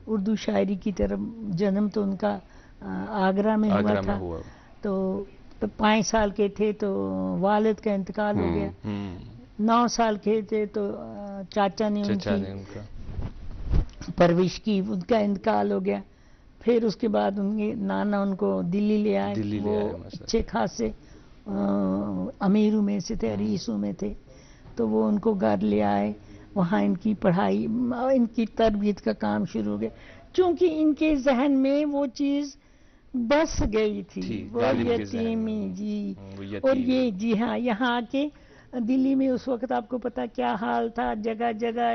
اردو شاعری کی طرف، جنم تو ان کا آگرہ میں ہوا تھا، تو 5 سال کے تھے تو والد کا انتقال ہو گیا. 9 سال کے تھے تو چاچا نے ان کی پرورش کی، ان کا انتقال ہو گیا. پھر اس کے بعد ان کے نانا ان کو دلی لے آئے. وہ اچھے خاصے امیروں میں سے تھے، رئیسوں میں تھے، تو وہ ان کو گھر لے آئے. وہاں ان کی پڑھائی، ان کی تربیت کا کام شروع ہو گیا، چونکہ ان کے ذہن میں وہ چیز بس گئی تھی، وہ یتیمی. جی اور یہ جی ہاں، یہاں آ کے دلی میں اس وقت آپ کو پتا کیا حال تھا، جگہ جگہ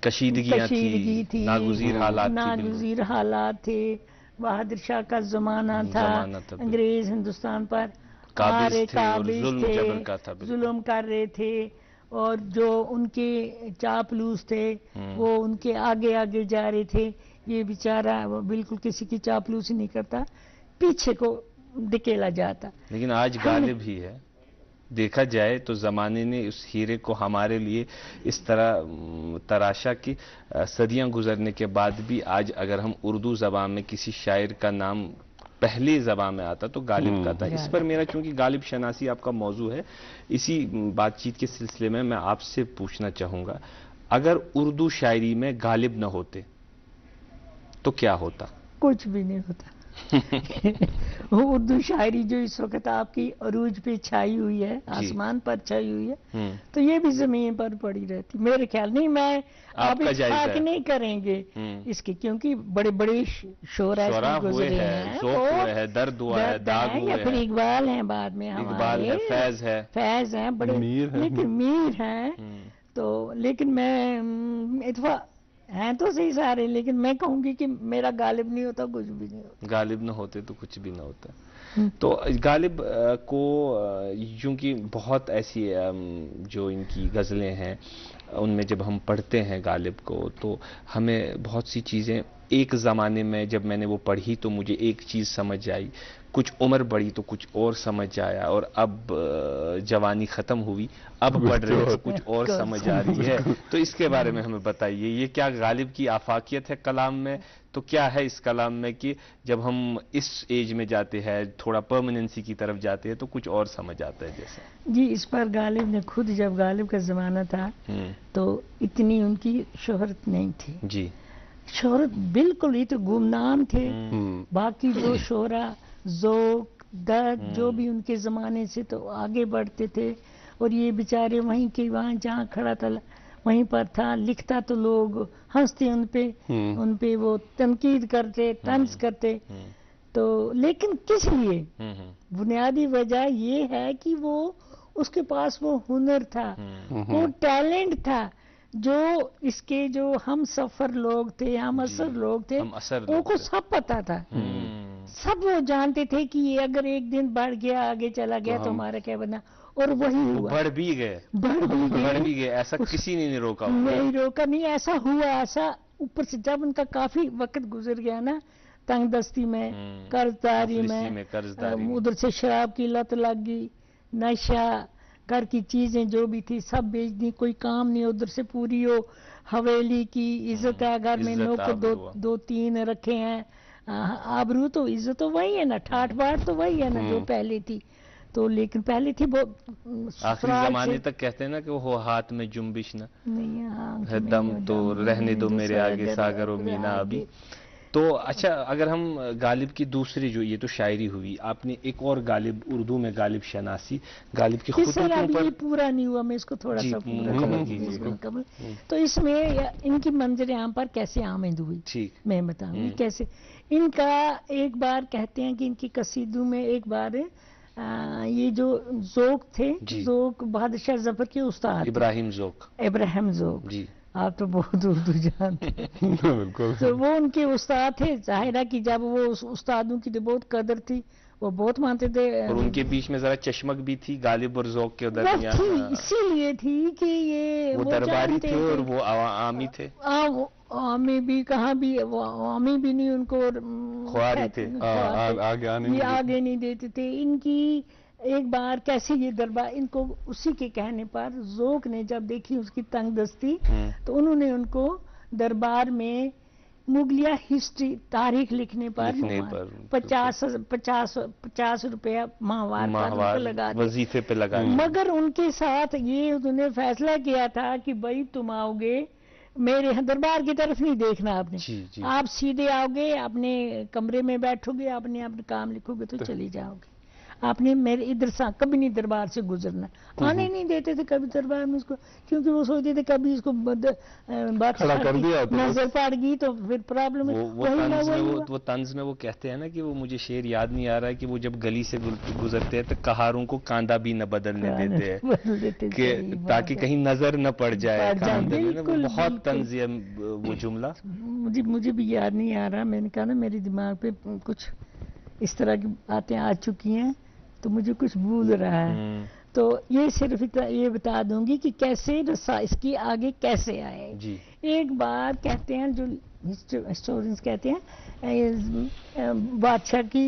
کشیدگی تھی، ناگزیر حالات تھے. بہادر شاہ کا زمانہ تھا، انگریز ہندوستان پر قابض تھے، ظلم کر رہے تھے، اور جو ان کے چاپلوس تھے وہ ان کے آگے آگے جا رہے تھے. یہ بیچارہ بالکل کسی کی چاپلوسی نہیں کرتا، پیچھے کو دھکیلا جاتا. لیکن آج غالب ہی ہے. دیکھا جائے تو زمانے نے اس ہیرے کو ہمارے لیے اس طرح تراشا کہ صدیاں گزرنے کے بعد بھی آج اگر ہم اردو زبان میں کسی شاعر کا نام پہلی زبان میں آتا تو غالب کا تھا. اس پر میرا چونکہ غالب شناسی آپ کا موضوع ہے، اسی بات چیت کے سلسلے میں میں آپ سے پوچھنا چاہوں گا، اگر اردو شاعری میں غالب نہ ہوتے تو کیا ہوتا؟ کچھ بھی نہیں ہوتا. اردو شاعری جو اس وقت آپ کی عروج پہ چھائی ہوئی ہے، آسمان پر چھائی ہوئی ہے، تو یہ بھی زمین پر پڑی رہتی. میرے خیال نہیں، میں آپ اتفاق نہیں کریں گے اس کی، کیونکہ بڑے بڑے شعراء گزرے ہیں، درد ہوا ہے، داغ ہوا ہے، پھر اقبال ہیں، بعد میں اقبال ہے، فیض ہیں، بڑے لیکن میر ہیں. تو لیکن میں اتفاق ہیں تو صحیح سارے، لیکن میں کہوں گی کہ میرا غالب نہیں ہوتا کچھ بھی نہیں ہوتا. غالب نہ ہوتے تو کچھ بھی نہ ہوتا. تو غالب کو چونکہ بہت ایسی جو ان کی غزلیں ہیں ان میں جب ہم پڑھتے ہیں غالب کو تو ہمیں بہت سی چیزیں ایک زمانے میں جب میں نے وہ پڑھی تو مجھے ایک چیز سمجھ آئی, کچھ عمر بڑھی تو کچھ اور سمجھ آیا, اور اب جوانی ختم ہوئی اب پڑھ رہے تو کچھ اور سمجھ آ رہی ہے. تو اس کے بارے میں ہمیں بتائیے, یہ کیا غالب کی آفاقیت ہے کلام میں؟ تو کیا ہے اس کلام میں کہ جب ہم اس ایج میں جاتے ہیں تھوڑا پرماننسی کی طرف جاتے ہیں تو کچھ اور سمجھ آتا ہے جیسے؟ جی اس پر غالب نے خود, جب غالب کا زمانہ تھا تو اتنی ان کی شہرت نہیں تھی. جی شہرت بالکل, ہی تو گمنام تھے. باقی جو شعرا ذوق درد جو بھی ان کے زمانے سے تو آگے بڑھتے تھے, اور یہ بیچارے وہیں کے وہاں جہاں کھڑا تھا وہیں پر تھا, لکھتا تو لوگ ہنستے ان پہ وہ تنقید کرتے, طنز کرتے. تو لیکن کس لیے؟ بنیادی وجہ یہ ہے کہ وہ اس کے پاس وہ ہنر تھا, وہ ٹیلنٹ تھا, جو اس کے جو ہم سفر لوگ تھے, ہم اثر لوگ تھے, ان کو سب پتا تھا. سب وہ جانتے تھے کہ یہ اگر ایک دن بڑھ گیا آگے چلا گیا تو ہمارا کیا بنا, اور وہی ہوا. بڑھ بھی گئے, ایسا کسی نے نہیں روکا. نہیں روکا, نہیں ایسا ہوا. ایسا اوپر سے جب ان کا کافی وقت گزر گیا نا, تنگ دستی میں, قرض داری میں, ادھر سے شراب کی لت لگ گئی, نشہ, گھر کی چیزیں جو بھی تھی سب بیچ دی, کوئی کام نہیں ادھر سے پوری ہو, حویلی کی عزت ہے, گھر میں نوکر دو تین رکھے ہیں, آبرو تو عزت تو وہی ہے نا, ٹھاٹ باٹ تو وہی ہے نا جو پہلے تھی. تو لیکن پہلے تھی وہ آخری زمانے تک کہتے ہیں نا کہ وہ ہاتھ میں جنبش نہ دم تو رہنے دو میرے آگے ساگر و مینا ابھی. تو اچھا, اگر ہم غالب کی دوسری جو یہ تو شاعری ہوئی, آپ نے ایک اور غالب اردو میں غالب شناسی, غالب کی خطوطوں پر, یہ پورا نہیں ہوا, میں اس کو تھوڑا سا پورا. تو اس میں ان کی منظر عام پر کیسے آمد ہوئی میں بتاؤں گی کیسے. ان کا ایک بار کہتے ہیں کہ ان کی قصیدوں میں ایک بار یہ جو ذوق تھے, ذوق بہادر شاہ ظفر کے استاد ابراہیم ذوق, جی آپ تو بہت اردو جانتے ہیں. تو وہ ان کے استاد تھے. ظاہر ہے کہ جب وہ استادوں کی تو بہت قدر تھی, وہ بہت مانتے تھے, اور ان کے بیچ میں ذرا چشمک بھی تھی غالب اور ذوق کے درمیان, اسی لیے تھی کہ یہ وہ درباری تھے اور وہ عوامی تھے. عوامی بھی کہاں بھی, وہ عوامی بھی نہیں, ان کو خواری تھے, آگے نہیں دیتے تھے. ان کی ایک بار کیسے یہ دربار, ان کو اسی کے کہنے پر ذوق نے جب دیکھی اس کی تنگ دستی, تو انہوں نے ان کو دربار میں مغلیہ ہسٹری تاریخ لکھنے پر 50 روپیہ ماہوار لگا وظیفے پہ لگا. مگر ان کے ساتھ یہ انہوں نے فیصلہ کیا تھا کہ بھائی تم آؤ گے میرے دربار کی طرف نہیں دیکھنا آپ نے, آپ سیدھے آؤ گے, اپنے کمرے میں بیٹھو گے, آپ نے اپنے کام لکھو گے تو چلی جاؤ گے. آپ نے میرے ادھر سے کبھی نہیں دربار سے گزرنا. آنے نہیں دیتے تھے کبھی دربار میں اس کو, کیونکہ وہ سوچتے تھے کبھی اس کو نظر پڑ گئی تو پھر پرابلم ہے. وہ طنز میں وہ کہتے ہیں نا کہ وہ مجھے شعر یاد نہیں آ رہا ہے کہ وہ جب گلی سے گزرتے ہیں تو کہاروں کو کاندھا بھی نہ بدلنے دیتے ہیں کہ تاکہ کہیں نظر نہ پڑ جائے. بہت طنز ہے وہ جملہ, مجھے بھی یاد نہیں آ رہا. میں نے کہا نا میرے دماغ پہ کچھ اس طرح کی باتیں آ چکی ہیں تو مجھے کچھ بھول رہا ہے. تو یہ صرف یہ بتا دوں گی کہ کیسے اس کی آگے کیسے آئے. ایک بار کہتے ہیں جو ہسٹورینز کہتے ہیں بادشاہ کی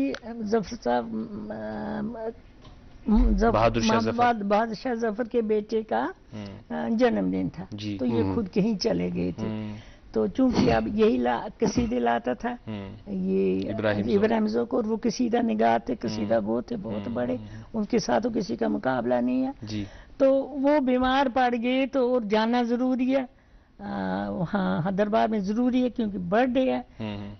بہادر شاہ ظفر کے بیٹے کا جنم دن تھا, تو یہ خود کہیں چلے گئے تھے. تو چونکہ اب یہی قصیدے لاتا تھا یہ ابراہیم ذوق, اور وہ قصیدہ نگار تھے, قصیدہ گو تھے بہت بڑے, ان کے ساتھ کسی کا مقابلہ نہیں ہے. تو وہ بیمار پڑ گئے تو اور جانا ضروری ہے, ہاں دربار میں ضروری ہے کیونکہ برتھ ڈے ہے.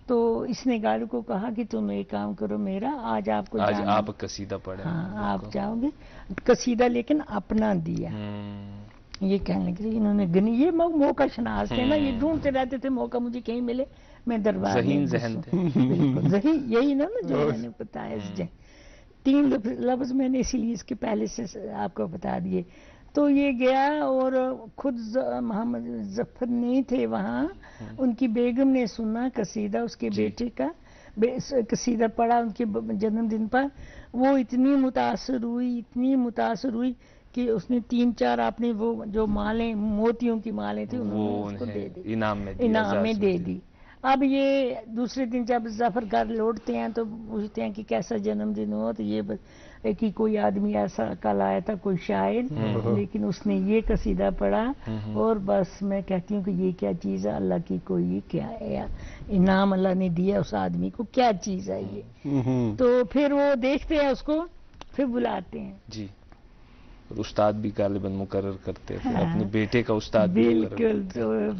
تو اس نے غالب کو کہا کہ تم ایک کام کرو میرا, آج آپ کو آپ قصیدہ پڑھیں. ہاں آپ جاؤ گے, قصیدہ لیکن اپنا دیا. یہ کہنے کے لیے انہوں نے یہ موقع شناس تھے نا, یہ ڈھونڈتے رہتے تھے موقع مجھے کہیں ملے میں دربار ذہین ذہن تھے. ذہین یہی نا جو میں نے بتایا, 3 لفظ میں نے اسی لیے اس کے پہلے سے آپ کو بتا دیے. تو یہ گیا اور خود محمد ظفر نہیں تھے وہاں, ان کی بیگم نے سنا قصیدہ اس کے بیٹے کا, قصیدہ پڑھا ان کے جنم دن پر، وہ اتنی متاثر ہوئی کہ اس نے 3-4 اپنے وہ جو مالیں موتیوں کی مالیں تھیں انہوں نے اس کو دے دی، انعام میں دے دی۔ اب یہ دوسرے دن جب ظفر گھر لوٹتے ہیں تو پوچھتے ہیں کہ کیسا جنم دن ہوا، تو یہ کہ کوئی آدمی ایسا کل آیا تھا، کوئی شاعر، لیکن اس نے یہ قصیدہ پڑھا، اور بس میں کہتی ہوں کہ یہ کیا چیز ہے، اللہ کی کوئی کیا ہے انعام اللہ نے دیا اس آدمی کو، کیا چیز ہے یہ۔ تو پھر وہ دیکھتے ہیں اس کو، پھر بلاتے ہیں جی، اور استاد بھی غالباً مقرر کرتے تھے، اپنے بیٹے کا استاد بھی بالکل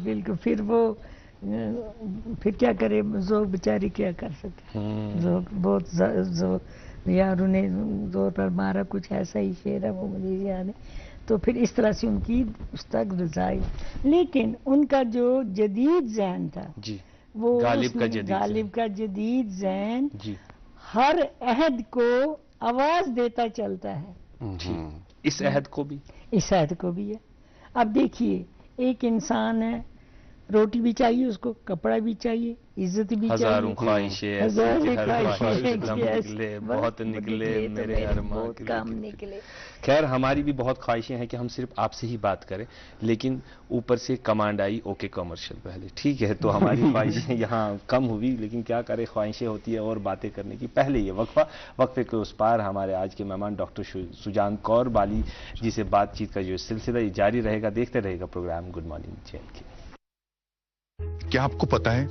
بالکل۔ پھر وہ پھر کیا کرے ذوق بیچاری، کیا کر سکتے، ذوق بہت یار انہیں زور پر مارا، کچھ ایسا ہی شعر ہے وہ مجھے یاد ہے۔ تو پھر اس طرح سے ان کی اس تک رضائی، لیکن ان کا جو جدید ذہن تھا جی، وہ غالب کا جدید ذہن جی، ہر عہد کو آواز دیتا چلتا ہے جی، اس عہد کو بھی ہے۔ اب دیکھیے ایک انسان ہے، روٹی بھی چاہیے اس کو، کپڑا بھی چاہیے، عزت بھی چاہیے، ہزاروں خواہشیں بہت نکلے میرے ارمان کام نکلے۔ خیر ہماری بھی بہت خواہشیں ہیں کہ ہم صرف آپ سے ہی بات کریں، لیکن اوپر سے کمانڈ آئی اوکے کمرشل پہلے، ٹھیک ہے، تو ہماری خواہشیں یہاں کم ہوئی، لیکن کیا کرے، خواہشیں ہوتی ہے اور باتیں کرنے کی۔ پہلے یہ وقفے کے اس پار ہمارے آج کے مہمان ڈاکٹر سجان کور بالی جی سے بات چیت کا جو سلسلہ یہ جاری رہے گا، دیکھتے رہے گا پروگرام گڈ مارننگ JNK۔ کیا آپ کو پتا ہے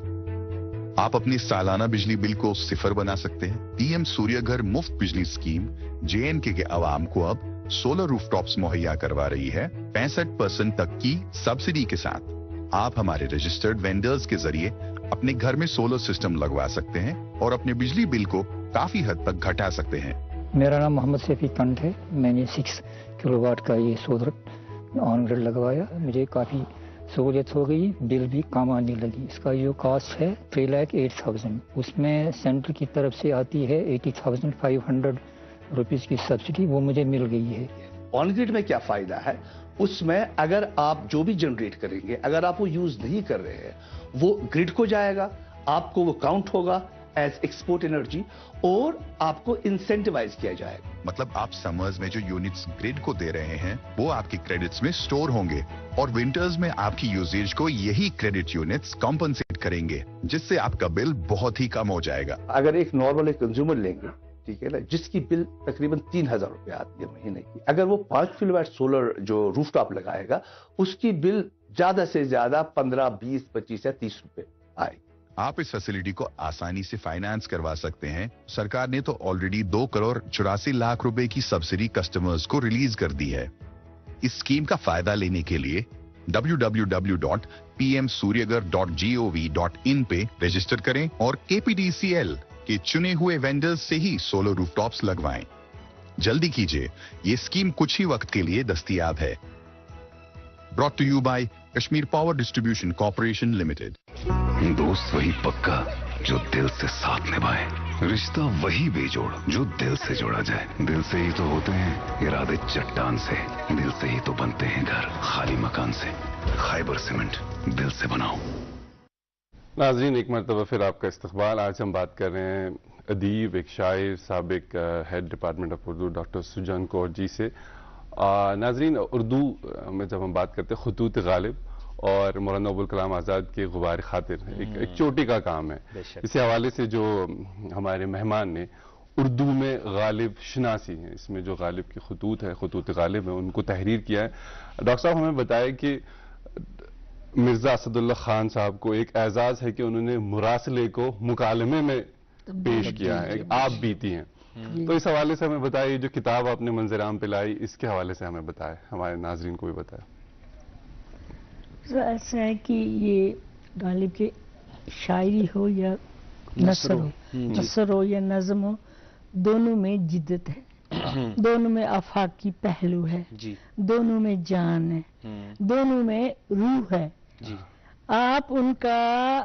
آپ اپنی سالانہ بجلی بل کو 0 بنا سکتے ہیں؟ پی ایم سوریہ گھر مفت بجلی اسکیم JNK کے عوام کو اب سولر روف ٹاپس مہیا کروا رہی ہے 65% تک کی سبسڈی کے ساتھ۔ آپ ہمارے رجسٹرڈ وینڈرز کے ذریعے اپنے گھر میں سولر سسٹم لگوا سکتے ہیں اور اپنے بجلی بل کو کافی حد تک گھٹا سکتے ہیں۔ میرا نام محمد سیفی کنڈ ہے، میں نے 6 کلو واٹ کا یہ سولر آن گریڈ لگوایا، مجھے کافی سہولیت ہو گئی، بل بھی کم آنے لگی۔ اس کا جو کاسٹ ہے 3,08,000، اس میں سینٹر کی طرف سے آتی ہے 80,500 روپیز کی سبسڈی، وہ مجھے مل گئی ہے۔ آن گریڈ میں کیا فائدہ ہے؟ اس میں اگر آپ جو بھی جنریٹ کریں گے، اگر آپ وہ یوز نہیں کر رہے ہیں، وہ گریڈ کو جائے گا، آپ کو وہ کاؤنٹ ہوگا ایز ایکسپورٹ انرجی اور آپ کو انسینٹیوائز کیا جائے گا۔ مطلب آپ سمرز میں جو یونٹس گریڈ کو دے رہے ہیں وہ آپ کی کریڈٹس میں سٹور ہوں گے، اور ونٹرز میں آپ کی یوزیج کو یہی کریڈٹ یونٹس کمپنسیٹ کریں گے، جس سے آپ کا بل بہت ہی کم ہو جائے گا۔ اگر ایک نارمل کنزیومر لیں گے، ٹھیک ہے نا، جس کی بل تقریباً 3,000 روپے آتی ہے مہینے کی، اگر وہ 5 کلو واٹ سولر جو روف ٹاپ لگائے گا، اس کی بل زیادہ سے زیادہ 15, 20, 25 یا 30 روپے آئے گی۔ آپ اس فیسلٹی کو آسانی سے فائنانس کروا سکتے ہیں۔ سرکار نے تو آلریڈی 2,84,00,000 روپے کی سبسڈی کسٹمرز کو ریلیز کر دی ہے۔ اس اسکیم کا فائدہ لینے کے لیے www.pmsuryagar.gov.in پہ رجسٹر کریں اور KPDCL کے چنے ہوئے وینڈرز سے ہی سولر روف ٹاپس لگوائیں۔ جلدی کیجیے، یہ اسکیم کچھ ہی وقت کے لیے دستیاب ہے۔ brought to you by Kashmir power distribution corporation limited. دوست وہی پکا جو دل سے ساتھ نبھائے، رشتہ وہی بے جوڑ جو دل سے جوڑا جائے۔ دل سے ہی تو ہوتے ہیں ارادے چٹان سے، دل سے ہی تو بنتے ہیں گھر خالی مکان سے۔ خیبر سیمنٹ، دل سے بناؤ۔ ناظرین ایک مرتبہ پھر آپ کا استقبال۔ آج ہم بات کر رہے ہیں ادیب، ایک شاعر، سابق head department of Urdu doctor Sajan Kaur ji سے۔ ناظرین اردو میں جب ہم بات کرتے ہیں خطوط غالب اور مولانا ابوالکلام آزاد کے غبار خاطر، ایک چوٹی کا کام ہے۔ اسی حوالے سے جو ہمارے مہمان نے اردو میں غالب شناسی ہیں، اس میں جو غالب کی خطوط ہے، خطوط غالب ہیں، ان کو تحریر کیا ہے۔ ڈاکٹر صاحب ہمیں بتایا کہ مرزا اسد اللہ خان صاحب کو ایک اعزاز ہے کہ انہوں نے مراسلے کو مکالمے میں پیش کیا ہے، آپ بیتی ہیں۔ تو اس حوالے سے ہمیں بتائیے، جو کتاب آپ نے منظر عام پہ لائی، اس کے حوالے سے ہمیں بتائیں، ہمارے ناظرین کو بھی بتائیں۔ ایسا ہے کہ یہ غالب کے شاعری ہو یا نثر ہو یا نظم ہو، دونوں میں جدت ہے، دونوں میں آفاقی پہلو ہے، دونوں میں جان ہے، دونوں میں روح ہے۔ آپ ان کا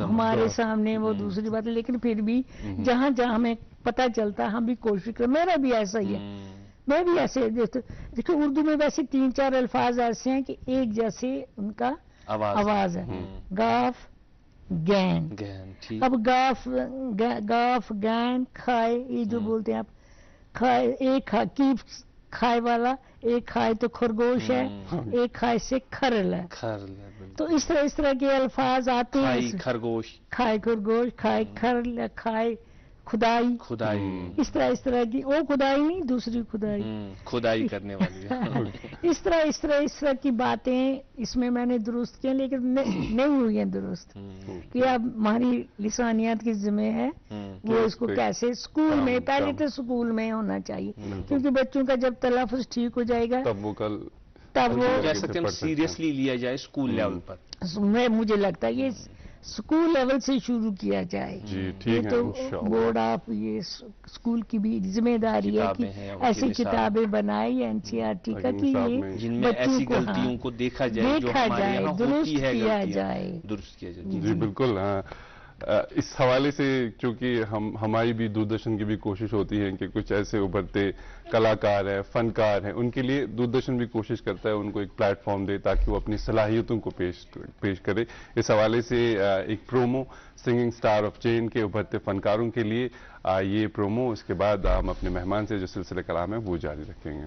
ہمارے سامنے وہ دوسری بات ہے، لیکن پھر بھی جہاں جہاں ہمیں پتہ چلتا ہم بھی کوشش کریں. میرا بھی ایسا ہی ہے، میں بھی ایسے دیکھو اردو میں ویسے 3-4 الفاظ ایسے ہیں کہ ایک جیسے ان کا آواز ہے. گاف گین، اب گاف گین کھائے، یہ جو بولتے ہیں آپ کھائے، ایک کھائے والا، ایک کھائے تو خرگوش ہے، ایک کھائے سے کھرل ہے. تو اس طرح کے الفاظ آتے ہیں. خرگوش، کھائے خرگوش، کھائے کھرل، کھائے خدائی، اس طرح کی، وہ خدائی نہیں، دوسری کھدائی کرنے والی. اس طرح کی باتیں اس میں نے درست کیا، لیکن نہیں ہوئی ہیں درست. کہ اب ہماری لسانیات کی ذمہ ہے وہ اس کو کیسے اسکول میں، پہلے تو اسکول میں ہونا چاہیے، کیونکہ بچوں کا جب تلفظ ٹھیک ہو جائے گا تب وہ کہہ سکتے ہیں سیریسلی لیا جائے اسکول لیول پر. مجھے لگتا ہے یہ اسکول لیول سے شروع کیا جائے. یہ تو بورڈ آف یہ اسکول کی بھی ذمہ داری ہے کہ ایسی کتابیں بنائے NCERT کا کہ یہ جن میں ایسی غلطیوں کو دیکھا جائے جو ہمارے یہاں ہوتی ہے، درست کیا جائے. جی بالکل. اس حوالے سے چونکہ ہماری بھی دوردرشن کی بھی کوشش ہوتی ہے کہ کچھ ایسے ابھرتے کلاکار ہیں، فنکار ہیں، ان کے لیے دوردرشن بھی کوشش کرتا ہے ان کو ایک پلیٹ فارم دے تاکہ وہ اپنی صلاحیتوں کو پیش کرے. اس حوالے سے ایک promo singing star of J N K ابھرتے فنکاروں کے لیے یہ پرومو، اس کے بعد ہم اپنے مہمان سے جو سلسلہ کلام ہے وہ جاری رکھیں گے.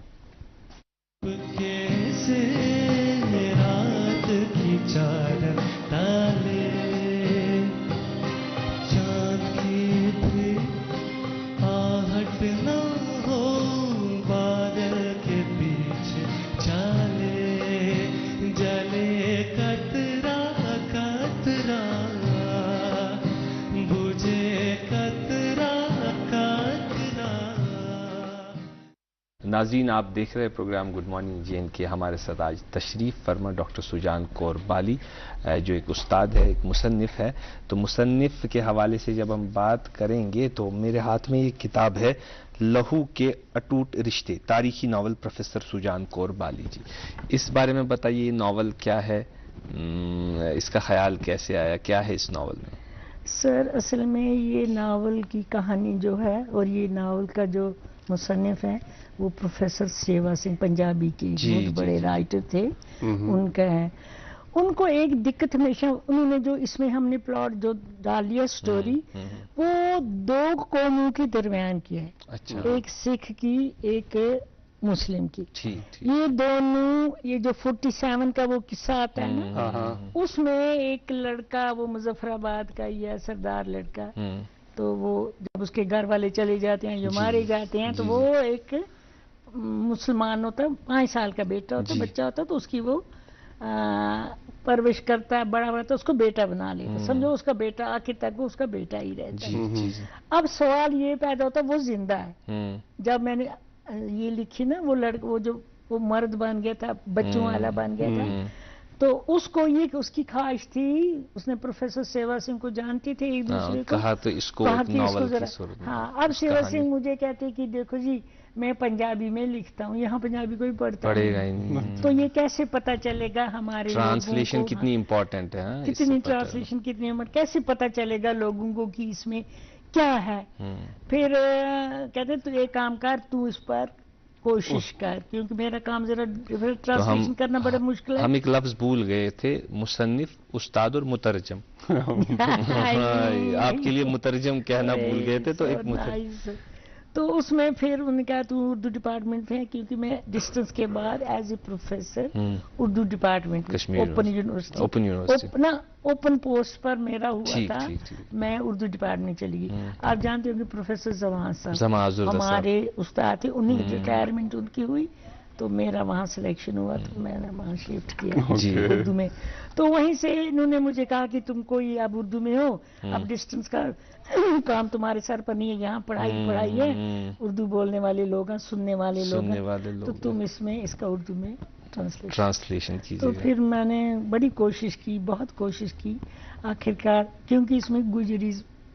ناظرین، آپ دیکھ رہے programme good morning J N کے. ہمارے ساتھ آج تشریف فرما ڈاکٹر سجان کور بالی، جو ایک استاد ہے، ایک مصنف ہے. تو مصنف کے حوالے سے جب ہم بات کریں گے تو میرے ہاتھ میں یہ کتاب ہے لہو کے اٹوٹ رشتے، تاریخی ناول پروفیسر سجان کور بالی جی. اس بارے میں بتائیے، یہ ناول کیا ہے، اس کا خیال کیسے آیا، کیا ہے اس ناول میں؟ سر اصل میں یہ ناول کی کہانی جو ہے، اور یہ ناول کا جو مصنف ہے وہ پروفیسر سیوا سنگھ، پنجابی کے بہت بڑے رائٹر تھے، ان کا ہے. ان کو ایک دقت ہمیشہ، انہوں نے جو اس میں ہم نے پلاٹ جو ڈال لیا سٹوری، وہ 2 قوموں کے درمیان کی ہے. ایک سکھ کی، ایک مسلم کی. یہ دونوں، یہ جو 47 کا وہ قصہ آتا ہے نا، اس میں ایک لڑکا، وہ مظفر آباد کا یہ سردار لڑکا، تو وہ جب اس کے گھر والے چلے جاتے ہیں جو مارے جاتے ہیں، تو وہ ایک مسلمان ہوتا ہے، 5 سال کا بیٹا ہوتا ہے، بچہ ہوتا ہے، تو اس کی وہ پرورش کرتا ہے، بڑا ہوتا ہے، اس کو بیٹا بنا لیتا، سمجھو اس کا بیٹا آخر تک وہ اس کا بیٹا ہی رہتا ہے. اب سوال یہ پیدا ہوتا ہے، وہ زندہ ہے. جب میں نے یہ لکھی نا، وہ لڑکا، وہ جو وہ مرد بن گیا تھا، بچوں والا بن گیا تھا، تو اس کو یہ اس کی خواہش تھی، اس نے پروفیسر سیوا سنگھ کو جانتی تھی ایک دوسرے کو، کہا تو اس کو ناول کی صورت میں. ہاں، اب سیوا سنگھ مجھے کہتے کہ دیکھو جی میں پنجابی میں لکھتا ہوں، یہاں پنجابی کوئی پڑھے گا نہیں، تو یہ کیسے پتا چلے گا ہمارے ٹرانسلیشن کتنی امپورٹنٹ ہے، کتنی ٹرانسلیشن کتنی امپورٹنٹ، کیسے پتا چلے گا لوگوں کو کہ اس میں کیا ہے. پھر کہتے تو ایک کام کر، تو اس پر کوشش کر، کیونکہ میرا کام ذرا ٹرانسلیشن کرنا بڑا مشکل ہے. ہم ایک لفظ بھول گئے تھے، مصنف، استاد اور مترجم. آپ کے لیے مترجم کہنا بھول گئے تھے، تو ایک مترجم. تو اس میں پھر ان نے کہا تو اردو ڈپارٹمنٹ میں ہے، کیونکہ میں ڈسٹنس کے بعد as a professor Urdu department open university نا، اوپن پوسٹ پر میرا ہوا تھا، میں اردو ڈپارٹمنٹ چلی گئی. آپ جانتے ہوں کہ پروفیسر زمان صاحب ہمارے استاد تھے، انہیں ریٹائرمنٹ ان کی ہوئی، تو میرا وہاں سلیکشن ہوا، تو میں نے وہاں شفٹ کیا اردو میں. تو وہیں سے انہوں نے مجھے کہا کہ تم کوئی اب اردو میں ہو، اب ڈسٹنس کا کام تمہارے سر پر نہیں ہے، یہاں پڑھائی ہے، اردو بولنے والے لوگ ہیں، سننے والے لوگ ہیں، تو تم اس میں اس کا اردو میں ٹرانسلیشن کیجیے. تو پھر میں نے بڑی کوشش کی، بہت کوشش کی، آخرکار کیونکہ اس میں گجری